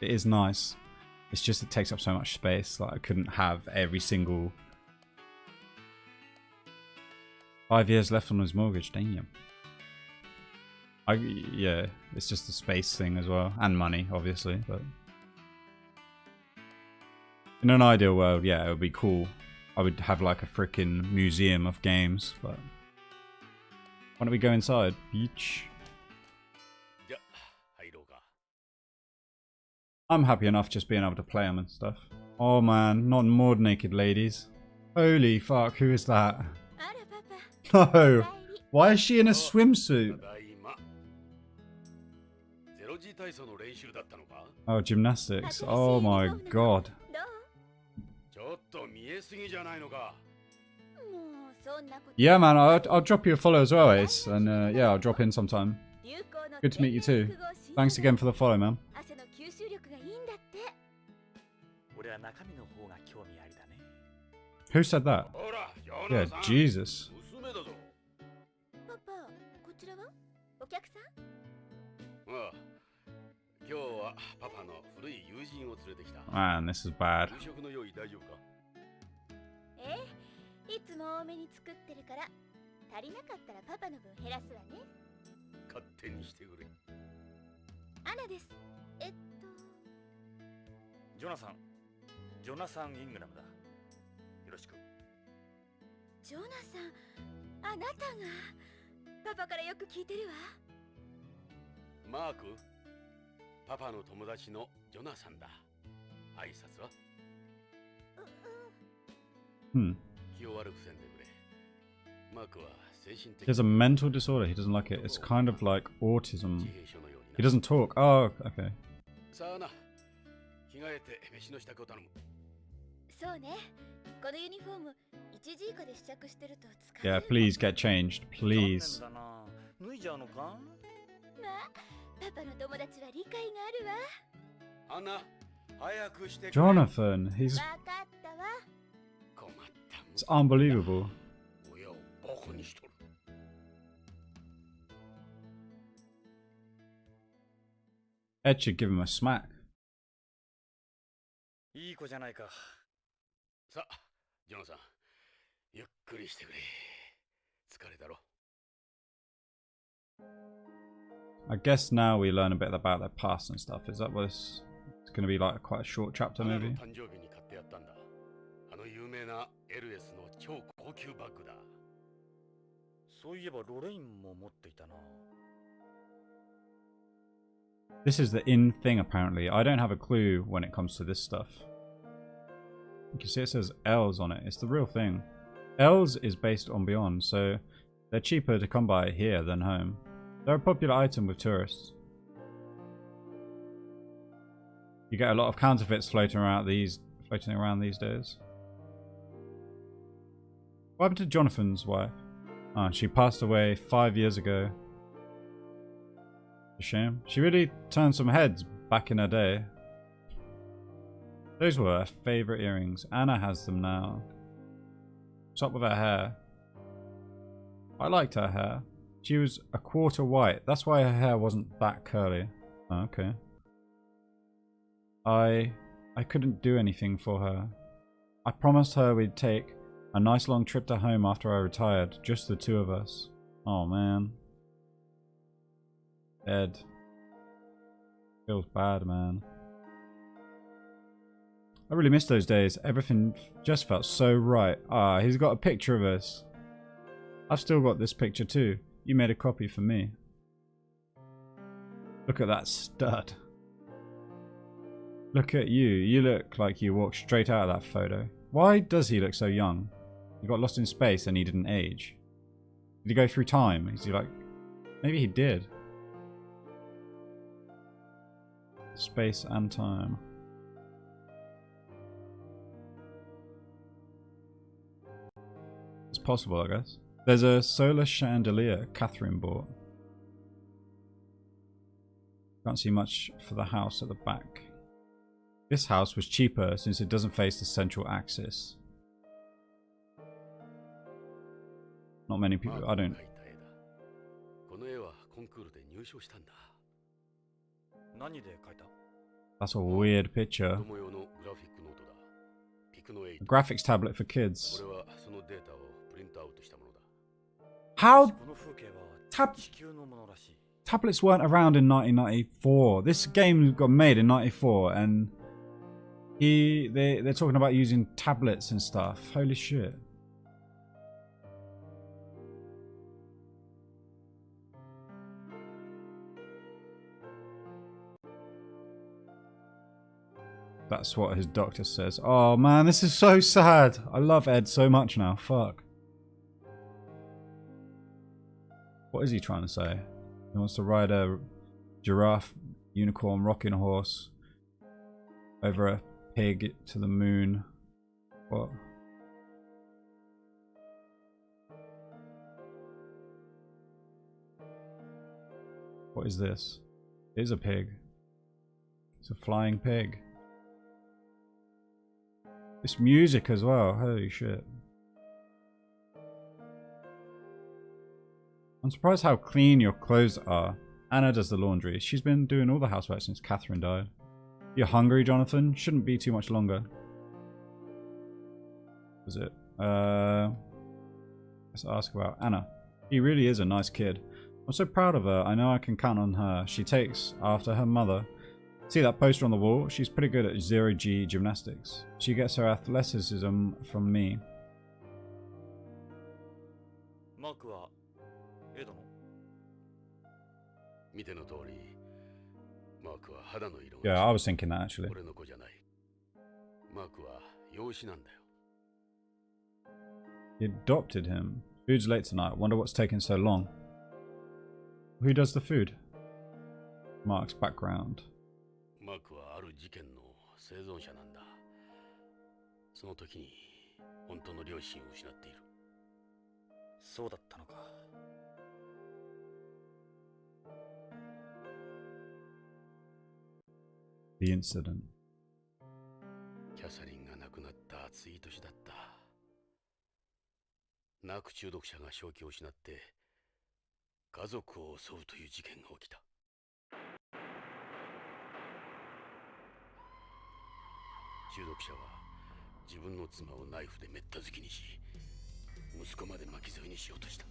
it is nice. It's just it takes up so much space. Like, I couldn't have every single... 5 years left on his mortgage, damn. Yeah, it's just the space thing as well. And money, obviously, but... In an ideal world, yeah, it would be cool. I would have like a freaking museum of games, but... Why don't we go inside? Beach. I'm happy enough just being able to play them and stuff. Oh man, not more naked ladies. Holy fuck, who is that? No! Why is she in a swimsuit? Oh, gymnastics. Oh my god. Yeah man, I'll drop you a follow as well, Ace. And yeah, I'll drop in sometime. Good to meet you too. Thanks again for the follow, man. Who said that? Yeah, Jesus. Man, this is bad. Jonathan Ingram だ。よろしく。ジョナサン、あなたがパパからよく聞いてるわ。マーク、パパの友達のジョナサンだ。挨拶は？気を悪くせんでくれ。マークは精神的。He has a mental disorder. He doesn't like it. It's kind of like autism. He doesn't talk. Oh, okay. さあな。着替えて飯の支度を頼む。そうね。このユニフォーム1時以下で試着してると疲Yeah, れる。please get changed, please. 脱いじゃうのか？まあ、パパの友達は理解があるわ。アンナ、早くしてくれ。 Jonathan, he's わかったわ。困った。 it's unbelievable. 親をバカにしとる。Ed should give him a smack. いい子じゃないか。さあ、ジョンさん、ゆっくりしてくれ。疲れだろ。I guess now we learn a bit about their past and stuff. Is that what this? It's going to be like quite a short chapter, maybe. 誕生日に買ってやったんだ。あの有名な LS の超高級バッグだ。そういえばロレインも持っていたな。This is the in thing, apparently. I don't have a clue when it comes to this stuff. You can see it says L's on it. It's the real thing. L's is based on Beyond, so they're cheaper to come by here than home. They're a popular item with tourists. You get a lot of counterfeits floating around these days. What happened to Jonathan's wife? Oh, she passed away 5 years ago. A shame. She really turned some heads back in her day. Those were her favourite earrings. Anna has them now. What's up with her hair? I liked her hair. She was a quarter white. That's why her hair wasn't that curly. Oh, okay. I couldn't do anything for her. I promised her we'd take a nice long trip to home after I retired. Just the two of us. Oh man. Ed. Feels bad, man. I really miss those days. Everything just felt so right. Ah, he's got a picture of us. I've still got this picture too. You made a copy for me. Look at that stud. Look at you. You look like you walked straight out of that photo. Why does he look so young? He got lost in space and he didn't age. Did he go through time? Is he like... Maybe he did. Space and time. It's possible, I guess. There's a solar chandelier Catherine bought. Can't see much for the house at the back. This house was cheaper since it doesn't face the central axis. Not many people... I don't... コンクールで入賞したんだ。何で書いた？ That's a weird 子 picture. 供用のグラフィックノートだ。ピクノ8。 A graphics tablet for kids. 俺はそのデータをプリントアウトしたものだ。 How この風景は tab 地球のものらしい。 tablets weren't around in 1994? This game got made in 94, and they're talking about using tablets and stuff. Holy shit. That's what his doctor says. Oh man, this is so sad. I love Ed so much now. Fuck. What is he trying to say? He wants to ride a giraffe, unicorn, rocking horse over a pig to the moon. What? What is this? It is a pig. It's a flying pig. This music as well, holy shit. I'm surprised how clean your clothes are. Anna does the laundry. She's been doing all the housework since Catherine died. You're hungry, Jonathan? Shouldn't be too much longer. Was it? Let's ask about Anna. She really is a nice kid. I'm so proud of her. I know I can count on her. She takes after her mother. See that poster on the wall? She's pretty good at 0G gymnastics. She gets her athleticism from me. マークはエドの？見ての通り、マークは肌の色 Yeah, I was thinking that actually. 俺の子じゃない。マークは養子なんだよ。 You adopted him. Food's late tonight. Wonder what's taking so long. Who does the food? Mark's background. マークはある事件の生存者なんだ。その時に本当の両親を失っている。そうだったのか。 The incident. キャサリンが亡くなった暑い年だった。ナーク中毒者が正気を失って家族を襲うという事件が起きた。中毒者は自分の妻をナイフでめった突きにし、息子まで巻き添えにしようとした。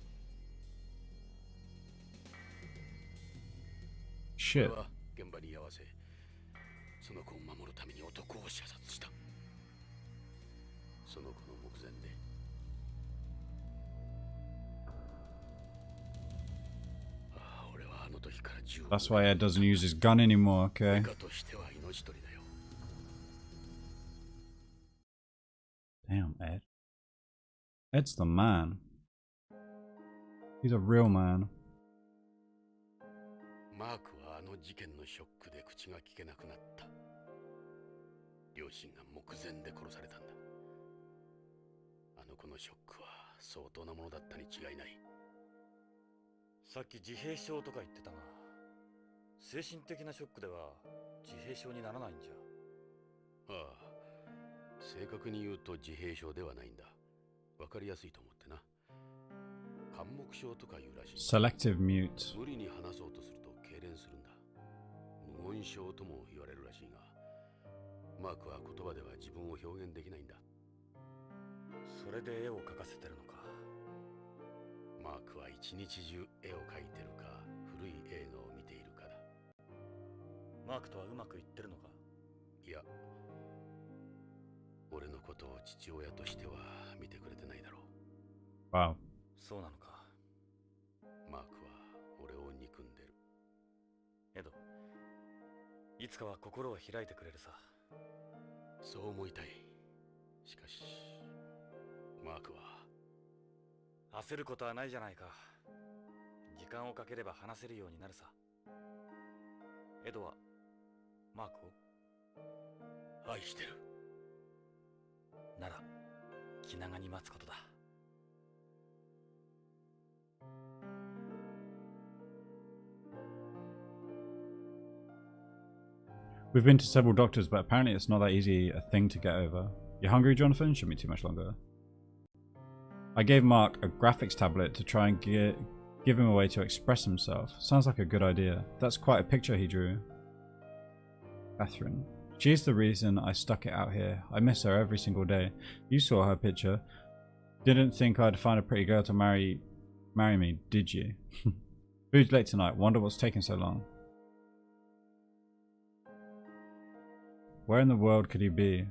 Shit. 俺は現場に居合わせ、その子を守るために男を射殺した。その子の目前で。ああ、俺はあの時から銃を。 That's why Ed doesn't use his gun anymore, okay? 部下としては命取りだよ。 Damn, Ed. Ed's the man. He's a real man. マークはあの事件のショックで口が聞けなくなった。両親が目前で殺されたんだ。あの子のショックは相当なものだったに違いない。さっき自閉症とか言ってたが、精神的なショックでは自閉症にならないんじゃ。ああ、正確に言うと自閉症ではないんだ。わかりやすいと思ってな。緘黙症とかいうらしい。 Selective mute. 無理に話そうとすると痙攣するんだ。無言症とも言われるらしいが、マークは言葉では自分を表現できないんだ。それで絵を描かせてるのか。マークは一日中絵を描いてるか、古い映画を見ているかだ。マークとはうまくいってるのか。いや、俺のことを父親としては見てくれてないだろう。 Wow. そうなのか。マークは俺を憎んでる。エド、いつかは心を開いてくれるさ。そう思いたい。しかし、マークは。焦ることはないじゃないか。時間をかければ話せるようになるさ。エドはマークを愛してる。なら気長に待つことだ。 We've been to several doctors, but apparently it's not that easy a thing to get over. You hungry, Jonathan? Shouldn't be too much longer. I gave Mark a graphics tablet to try and give him a way to express himself. Sounds like a good idea. That's quite a picture he drew. Catherine. She's the reason I stuck it out here. I miss her every single day. You saw her picture. Didn't think I'd find a pretty girl to marry me, did you? Food's late tonight. Wonder what's taking so long. Where in the world could he be?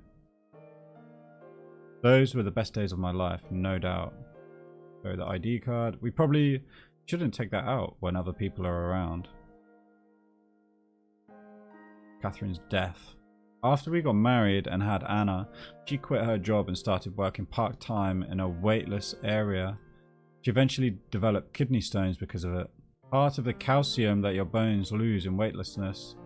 Those were the best days of my life, no doubt. So the ID card. We probably shouldn't take that out when other people are around. Catherine's death. After we got married and had Anna, she quit her job and started working part-time in a weightless area. She eventually developed kidney stones because of it. Part of the calcium that your bones lose in weightlessness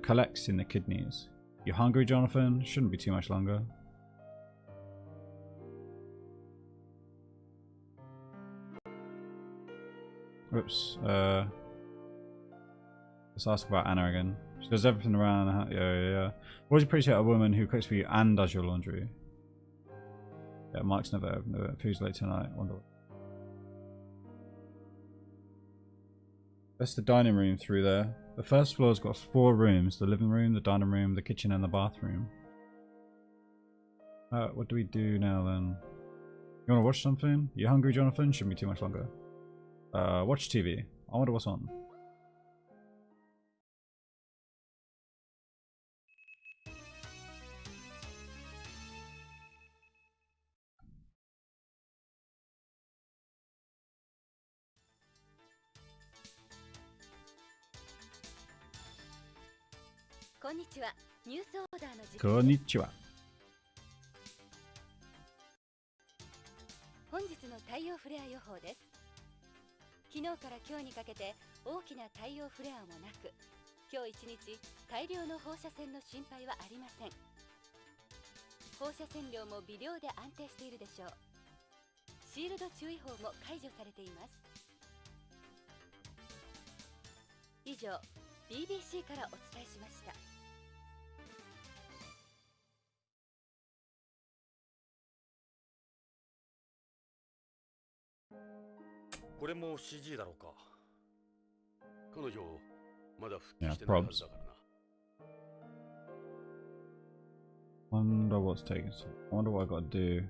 collects in the kidneys. You hungry, Jonathan? Shouldn't be too much longer. Oops. Let's ask about Anna again. She does everything around the house. Yeah. Always appreciate a woman who cooks for you and does your laundry. Yeah, Mike's never food's late tonight. Wonder. That's the dining room through there. The first floor's got 4 rooms: the living room, the dining room, the kitchen, and the bathroom. What do we do now then? You wanna watch something? You hungry, Jonathan? Shouldn't be too much longer. Watch TV. I wonder what's on. Konnichiwa. ニュースオーダーの時間です。こんにちは。本日の太陽フレア予報です。昨日から今日にかけて大きな太陽フレアもなく、今日一日大量の放射線の心配はありません。放射線量も微量で安定しているでしょう。シールド注意報も解除されています。以上、BBC からお伝えしました。これも CG だろうか。彼女まだ復帰してないはずだからな。Wonder what's taking so. I wonder what I gotta do.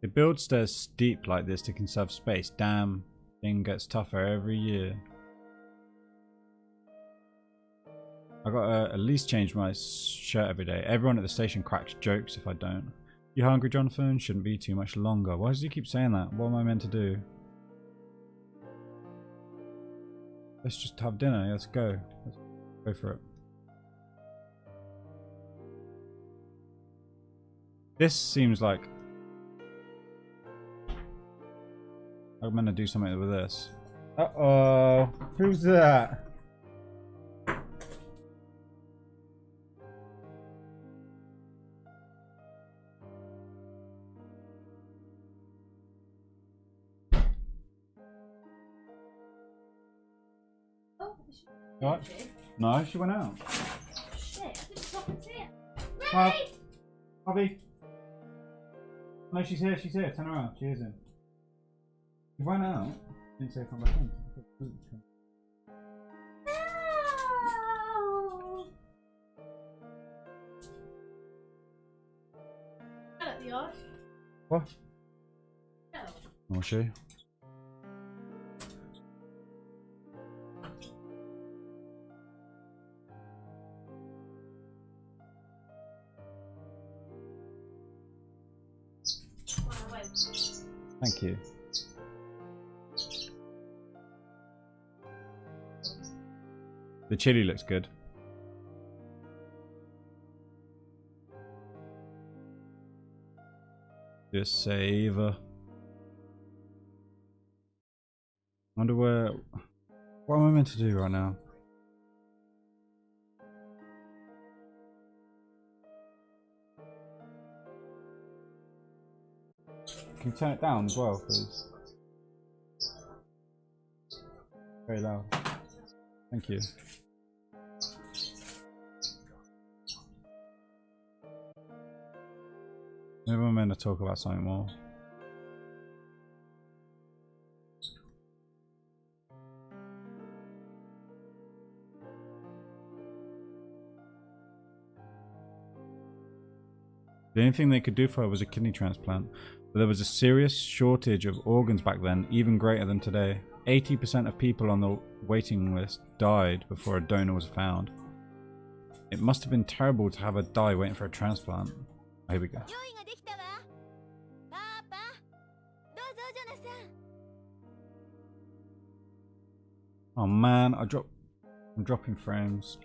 They build stairs steep like this to conserve space. Damn, thing gets tougher every year. I gotta at least change my shirt every day. Everyone at the station cracks jokes if I don't. You hungry, Jonathan? Shouldn't be too much longer. Why does he keep saying that? What am I meant to do? Let's just have dinner. Let's go. Let's go for it. This seems like I'm gonna do something with this. Uh-oh. Who's that? What? No, she went out. Shit, I didn't stop and see it. Bob. Bobby. No, she's here, she's here. Turn around. She is in. She went out. Didn't say come back in. No! At the odd. What? No. Was she? Thank you. The chili looks good. Just save. Wonder where. What am I meant to do right now? Can you turn it down as well, please? Very loud. Thank you. Maybe I'm meant to talk about something more. The only thing they could do for her was a kidney transplant. But there was a serious shortage of organs back then, even greater than today. 80% of people on the waiting list died before a donor was found. It must have been terrible to have her die waiting for a transplant. Oh, here we go. 用意ができたわ。パパ、どうぞジョナサン。 Oh man, I'm dropping frames.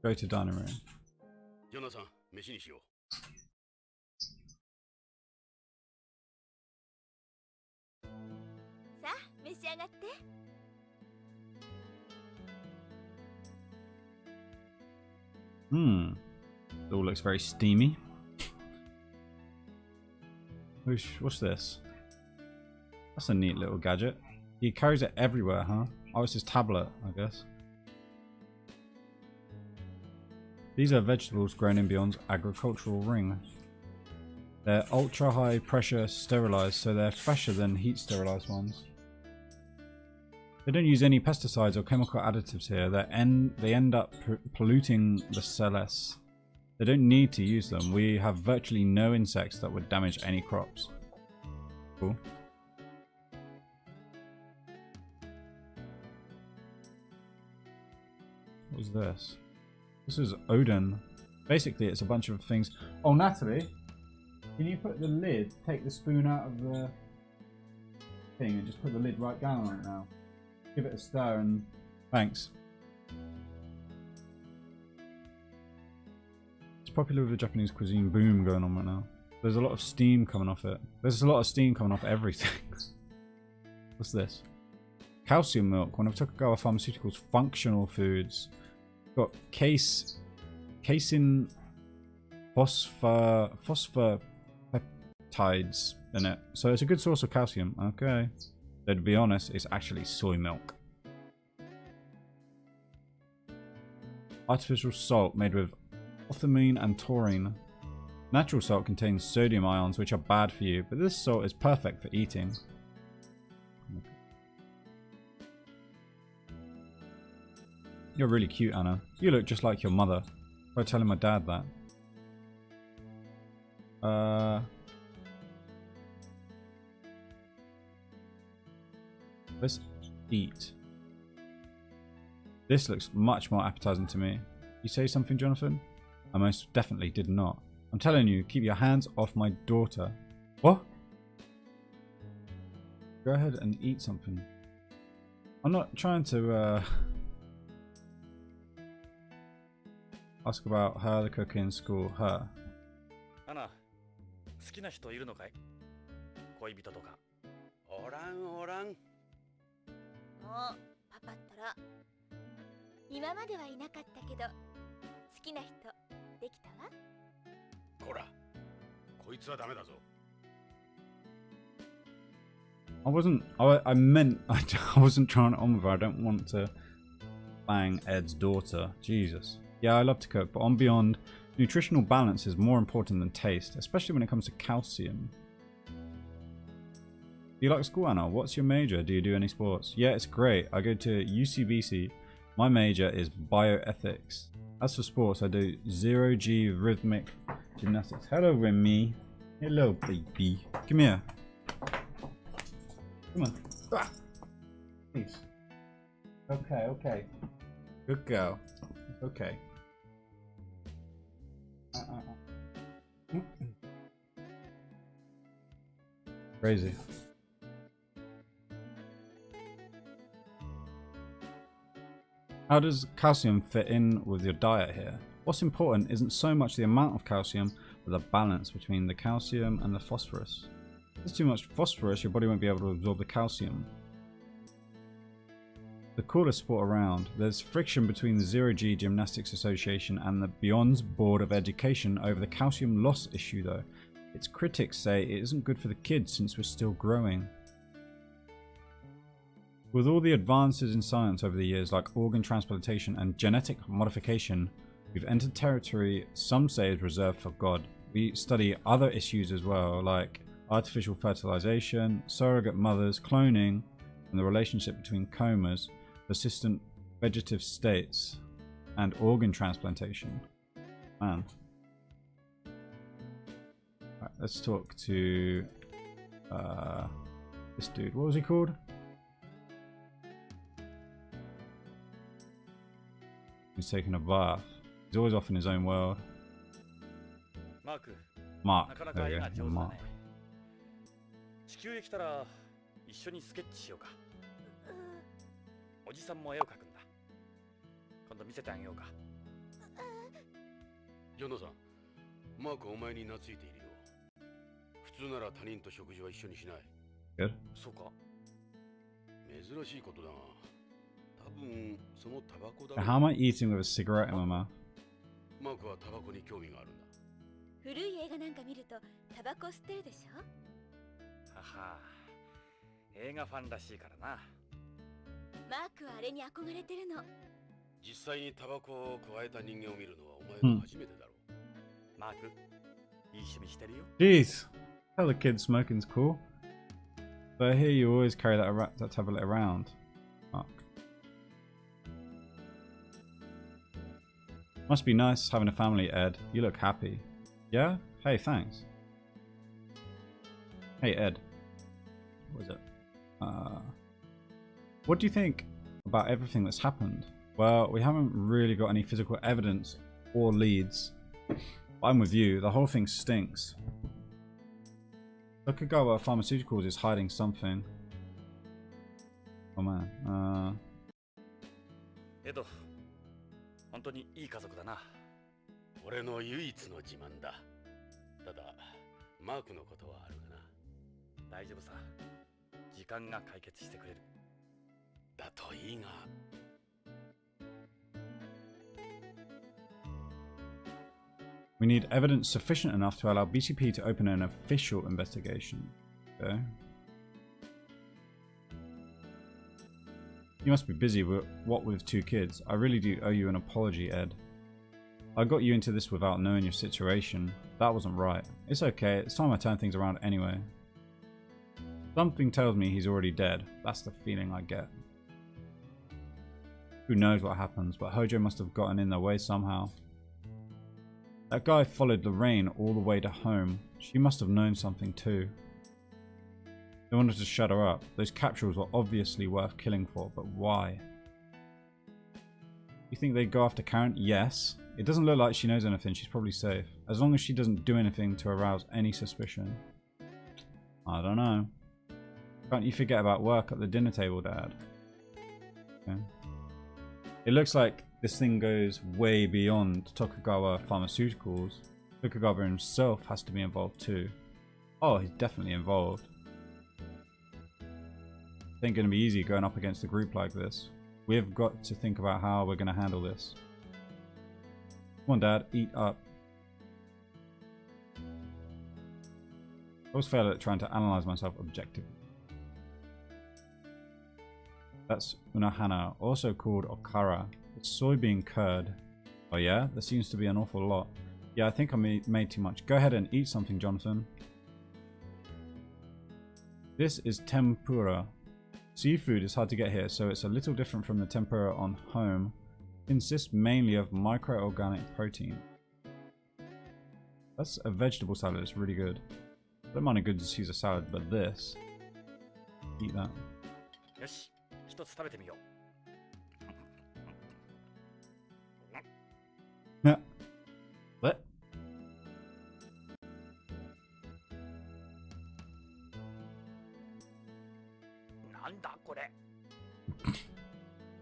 Go to dining room. ヨナさん、飯にしよう。さあ、召し上がって。 It all looks very steamy. What's this? That's a neat little gadget. He carries it everywhere, huh? Oh, it's his tablet, I guess. These are vegetables grown in Beyond's agricultural ring. They're ultra high pressure sterilized, so they're fresher than heat sterilized ones. They don't use any pesticides or chemical additives here. They end up polluting the cellus. They don't need to use them. We have virtually no insects that would damage any crops. Cool. What was this? This is Odin. Basically, it's a bunch of things. Oh, Natalie, can you put the lid, take the spoon out of the thing and just put the lid right down right now? Give it a stir and... Thanks. It's popular with the Japanese cuisine boom going on right now. There's a lot of steam coming off it. There's a lot of steam coming off everything. What's this? Calcium milk. One of Tokugawa Pharmaceuticals' functional foods. Got casein phosphopeptides in it. So it's a good source of calcium. Okay. Though to be honest, it's actually soy milk. Artificial salt made with othamine and taurine. Natural salt contains sodium ions which are bad for you, but this salt is perfect for eating. You're really cute, Anna. You look just like your mother. By telling my dad that. Let's eat. This looks much more appetizing to me. You say something, Jonathan? I most definitely did not. I'm telling you, keep your hands off my daughter. What? Go ahead and eat something. I'm not trying to ask about her, the cook in school, her. アナ、好きな人いるのかい？恋人とか。おらんおらん。もうパパったら今まではいなかったけど好きな人できたわ。こら、こいつはダメだぞ。I wasn't trying it on with her. I don't want to bang Ed's daughter. Jesus. Yeah, I love to cook, but on Beyond, nutritional balance is more important than taste, especially when it comes to calcium. Do you like school, Anna? What's your major? Do you do any sports? Yeah, it's great. I go to UCBC. My major is bioethics. As for sports, I do 0G rhythmic gymnastics. Hello, Remy. Hello, baby. Come here. Come on. Ah. Please. Okay, okay. Good girl. Okay. Crazy. How does calcium fit in with your diet here? What's important isn't so much the amount of calcium, but the balance between the calcium and the phosphorus. If there's too much phosphorus, your body won't be able to absorb the calcium. The coolest sport around. There's friction between the 0G Gymnastics Association and the Beyond's Board of Education over the calcium loss issue though. Its critics say it isn't good for the kids since we're still growing. With all the advances in science over the years like organ transplantation and genetic modification, we've entered territory some say is reserved for God. We study other issues as well, like artificial fertilization, surrogate mothers, cloning, and the relationship between comas, persistent vegetative states, and organ transplantation. Man. Right, let's talk to this dude. What was he called? He's taking a bath. He's always off in his own world. マーク、 Mark. なかな There か we 絵 go. が上手だ Mark. ね。地球へ来たら一緒にスケッチしようか。おじさんも絵を描くんだ。今度見せてあげようか。ジョノさん、マークお前に懐いているよ。普通なら他人と食事は一緒にしない。 Good. そうか。珍しいことだが、多分そのタバコだ How ろ am I eating with a cigarette in my mouth? マークはタバコに興味があるんだ。古い映画なんか見るとタバコ吸ってるでしょ。はは。映画ファンらしいからな。マークはあれに憧れてるの。実際にタバコを加えた人間を見るのはお前が初めてだろう。マーク、いい趣味してるよ。 Jeez. Tell the kid smoking's cool. But I hear you always carry that tablet around. Mark. Must be nice having a family, Ed. You look happy. Yeah? Hey, thanks. Hey, Ed. What is it? What do you think about everything that's happened? Well, we haven't really got any physical evidence or leads. But I'm with you. The whole thing stinks. Tokugawa Pharmaceuticals is hiding something. Oh man. エド、本当にいい家族だな。俺の唯一の自慢だ。ただ、マークのことはあるかな。大丈夫さ。時間が解決してくれる。だといいが。We need evidence sufficient enough to allow BCP to open an official investigation. Okay. You must be busy, but what with 2 kids? I really do owe you an apology, Ed. I got you into this without knowing your situation. That wasn't right. It's okay, it's time I turn things around anyway. Something tells me he's already dead. That's the feeling I get. Who knows what happens, but Hojo must have gotten in their way somehow. That guy followed Lorraine all the way to home. She must have known something too. They wanted to shut her up. Those capsules were obviously worth killing for, but why? You think they'd go after Karen? Yes. It doesn't look like she knows anything. She's probably safe. As long as she doesn't do anything to arouse any suspicion. I don't know. Can't you forget about work at the dinner table, Dad? Okay. It looks like this thing goes way beyond Tokugawa Pharmaceuticals. Tokugawa himself has to be involved too. Oh, he's definitely involved. It ain't gonna be easy going up against a group like this. We've got to think about how we're gonna handle this. Come on, Dad, eat up. I always fail at trying to analyze myself objectively. That's Unohana, also called Okara. It's soybean curd. Oh yeah? There seems to be an awful lot. Yeah, I think I made too much. Go ahead and eat something, Jonathan. This is tempura. Seafood is hard to get here, so it's a little different from the tempura on home. It consists mainly of micro-organic protein. That's a vegetable salad, it's really good. I don't mind a good Caesar salad, but this... Eat that. よし、一つ食べてみよう。Yeah. What? なんだこれ。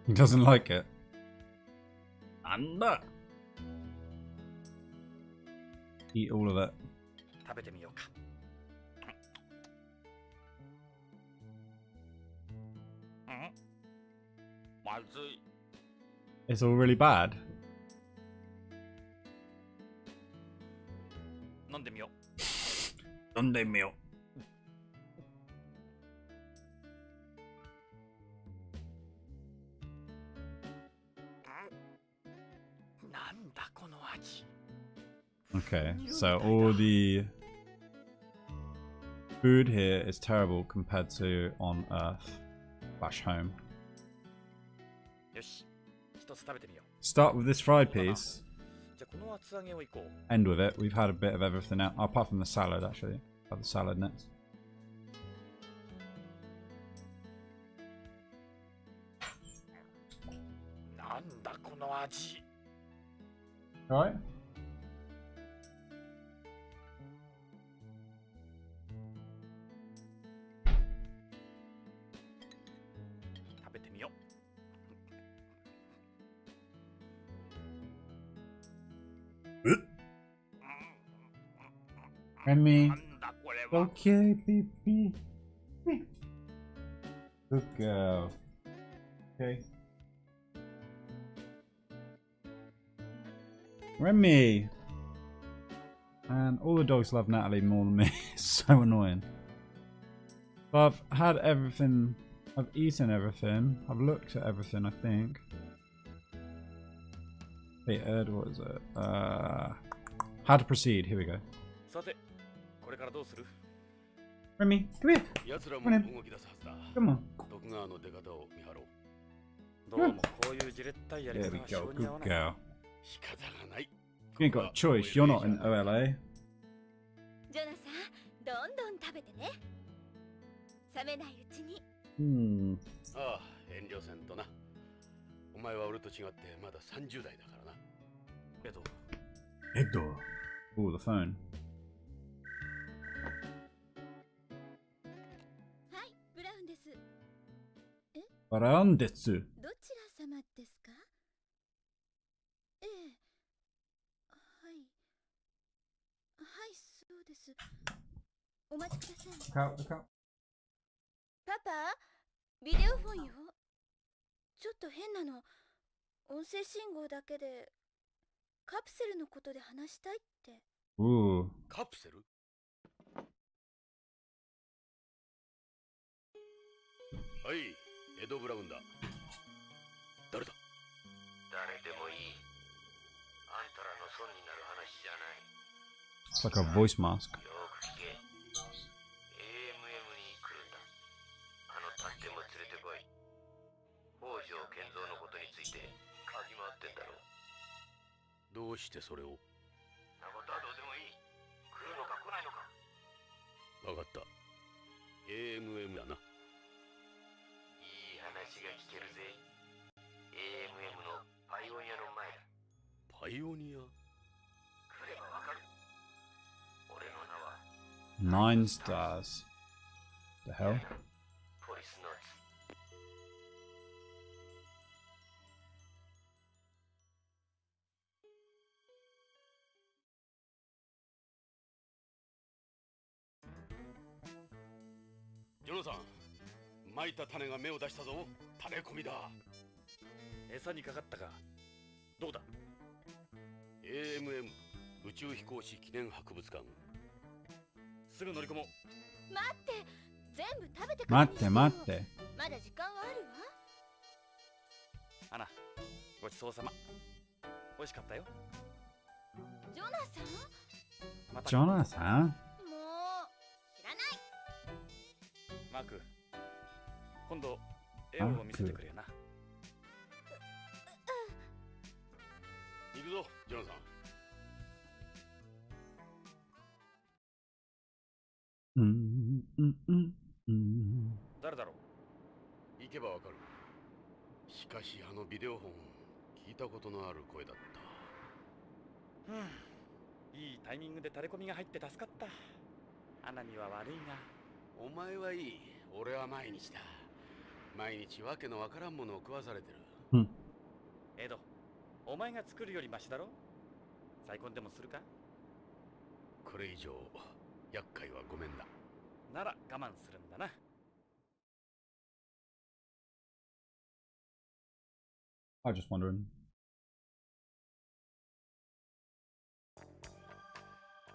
He doesn't like it. なんだ Eat all of it. 食べてみようか。まずい。 It's all really bad. 飲んでみよう。飲んでみよなんだこの味。 Okay, so all the Food here is terrible compared to on Earth / home. よし、一つ食べてみよう。 Start with this fried piece. じゃあこの厚揚げをいこう。 End with it. We've had a bit of everything now, apart from the salad actually. Have the salad next. Alright. 食べてみよう。 Remy. なんだこれは。 Okay, baby. Good girl. Okay. Remy. And all the dogs love Natalie more than me. It's so annoying. But I've had everything. I've eaten everything. I've looked at everything, I think. Wait, Ed, what is it? How to proceed. Here we go. さて、これからどうする？ Remy, come here. 奴らも動き出すはずだ。 Come on. 徳川の出方を見張ろう。どうもこういうじれったいやり There 方 we が go. 性に合わ Good ない。 girl. 仕方がない。 You ain't got a choice. You're not in OLA. ジョナサン、どんどん食べてね。冷めないうちに。Hmm. ああ、遠慮せんとな。お前は俺と違ってまだ30代だからな。Edo. Oh, the phone. はい、ブラウンです。 Barandetsu. どちら様ですか？ええ。はい。はい、そうです。お待ちください。 Look out. パパ、ビデオフォンよ。ちょっと変なの。音声信号だけでカプセルのことで話したいって。 Ooh. カプセル？はい、エド・ブラウンだ。誰だ？誰でもいい。あんたらの損になる話じゃない。 It's like a voice mask. よく聞け。AMM に来るんだ。あの探偵も連れてこい。北条健三のことについて嗅ぎ回ってんだろう。どうしてそれを？なことはどうでもいい。来るのか来ないのか。わかった。AMM だな。いい話が聞けるぜ。AMM のパイオニアの前だ。パイオニア？来ればわかる。俺の名は 9 stars. The hell? ポリスノーツ。ジョナサン、撒いた種が芽を出したぞ。種込みだ。餌にかかったか。どうだ？ AMM 宇宙飛行士記念博物館。すぐ乗り込もう。待って、全部食べてからにしてよ。 Matte. まだ時間はあるわ。アナ、ごちそうさま。美味しかったよ。ジョナサン？また。 Jonathan? もう知らない。マーク、今度絵を見せてくれよな。行くぞ、ジョナサン。誰だろう？行けばわかる。しかしあのビデオ本、聞いたことのある声だった。いいタイミングでタレコミが入って助かった。アナには悪いが。お前はいい。俺は毎日だ。毎日わけのわからんものを食わされてる。エド、お前が作るよりマシだろ？再婚でもするか？これ以上厄介はごめんだ。なら我慢するんだな。I was just wondering.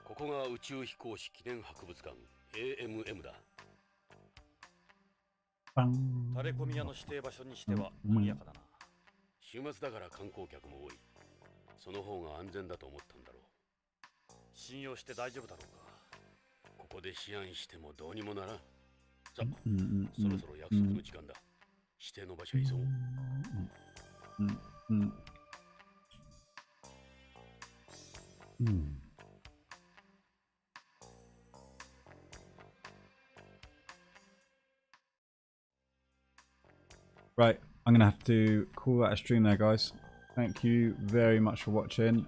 ここが宇宙飛行士記念博物館 AMM だ。タレコミ屋の指定場所にしては賑やかだな。週末だから観光客も多い。その方が安全だと思ったんだろう。信用して大丈夫だろうか。ここでで思案してもどうにもならん。さ、うんそろそろ約束の時間だ。指定の場所へ急ごう。Right, I'm gonna have to call that a stream there, guys. Thank you very much for watching.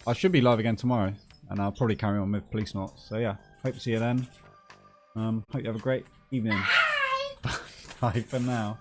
I should be live again tomorrow, and I'll probably carry on with Policenauts. So yeah, hope to see you then. Hope you have a great evening. Bye for now.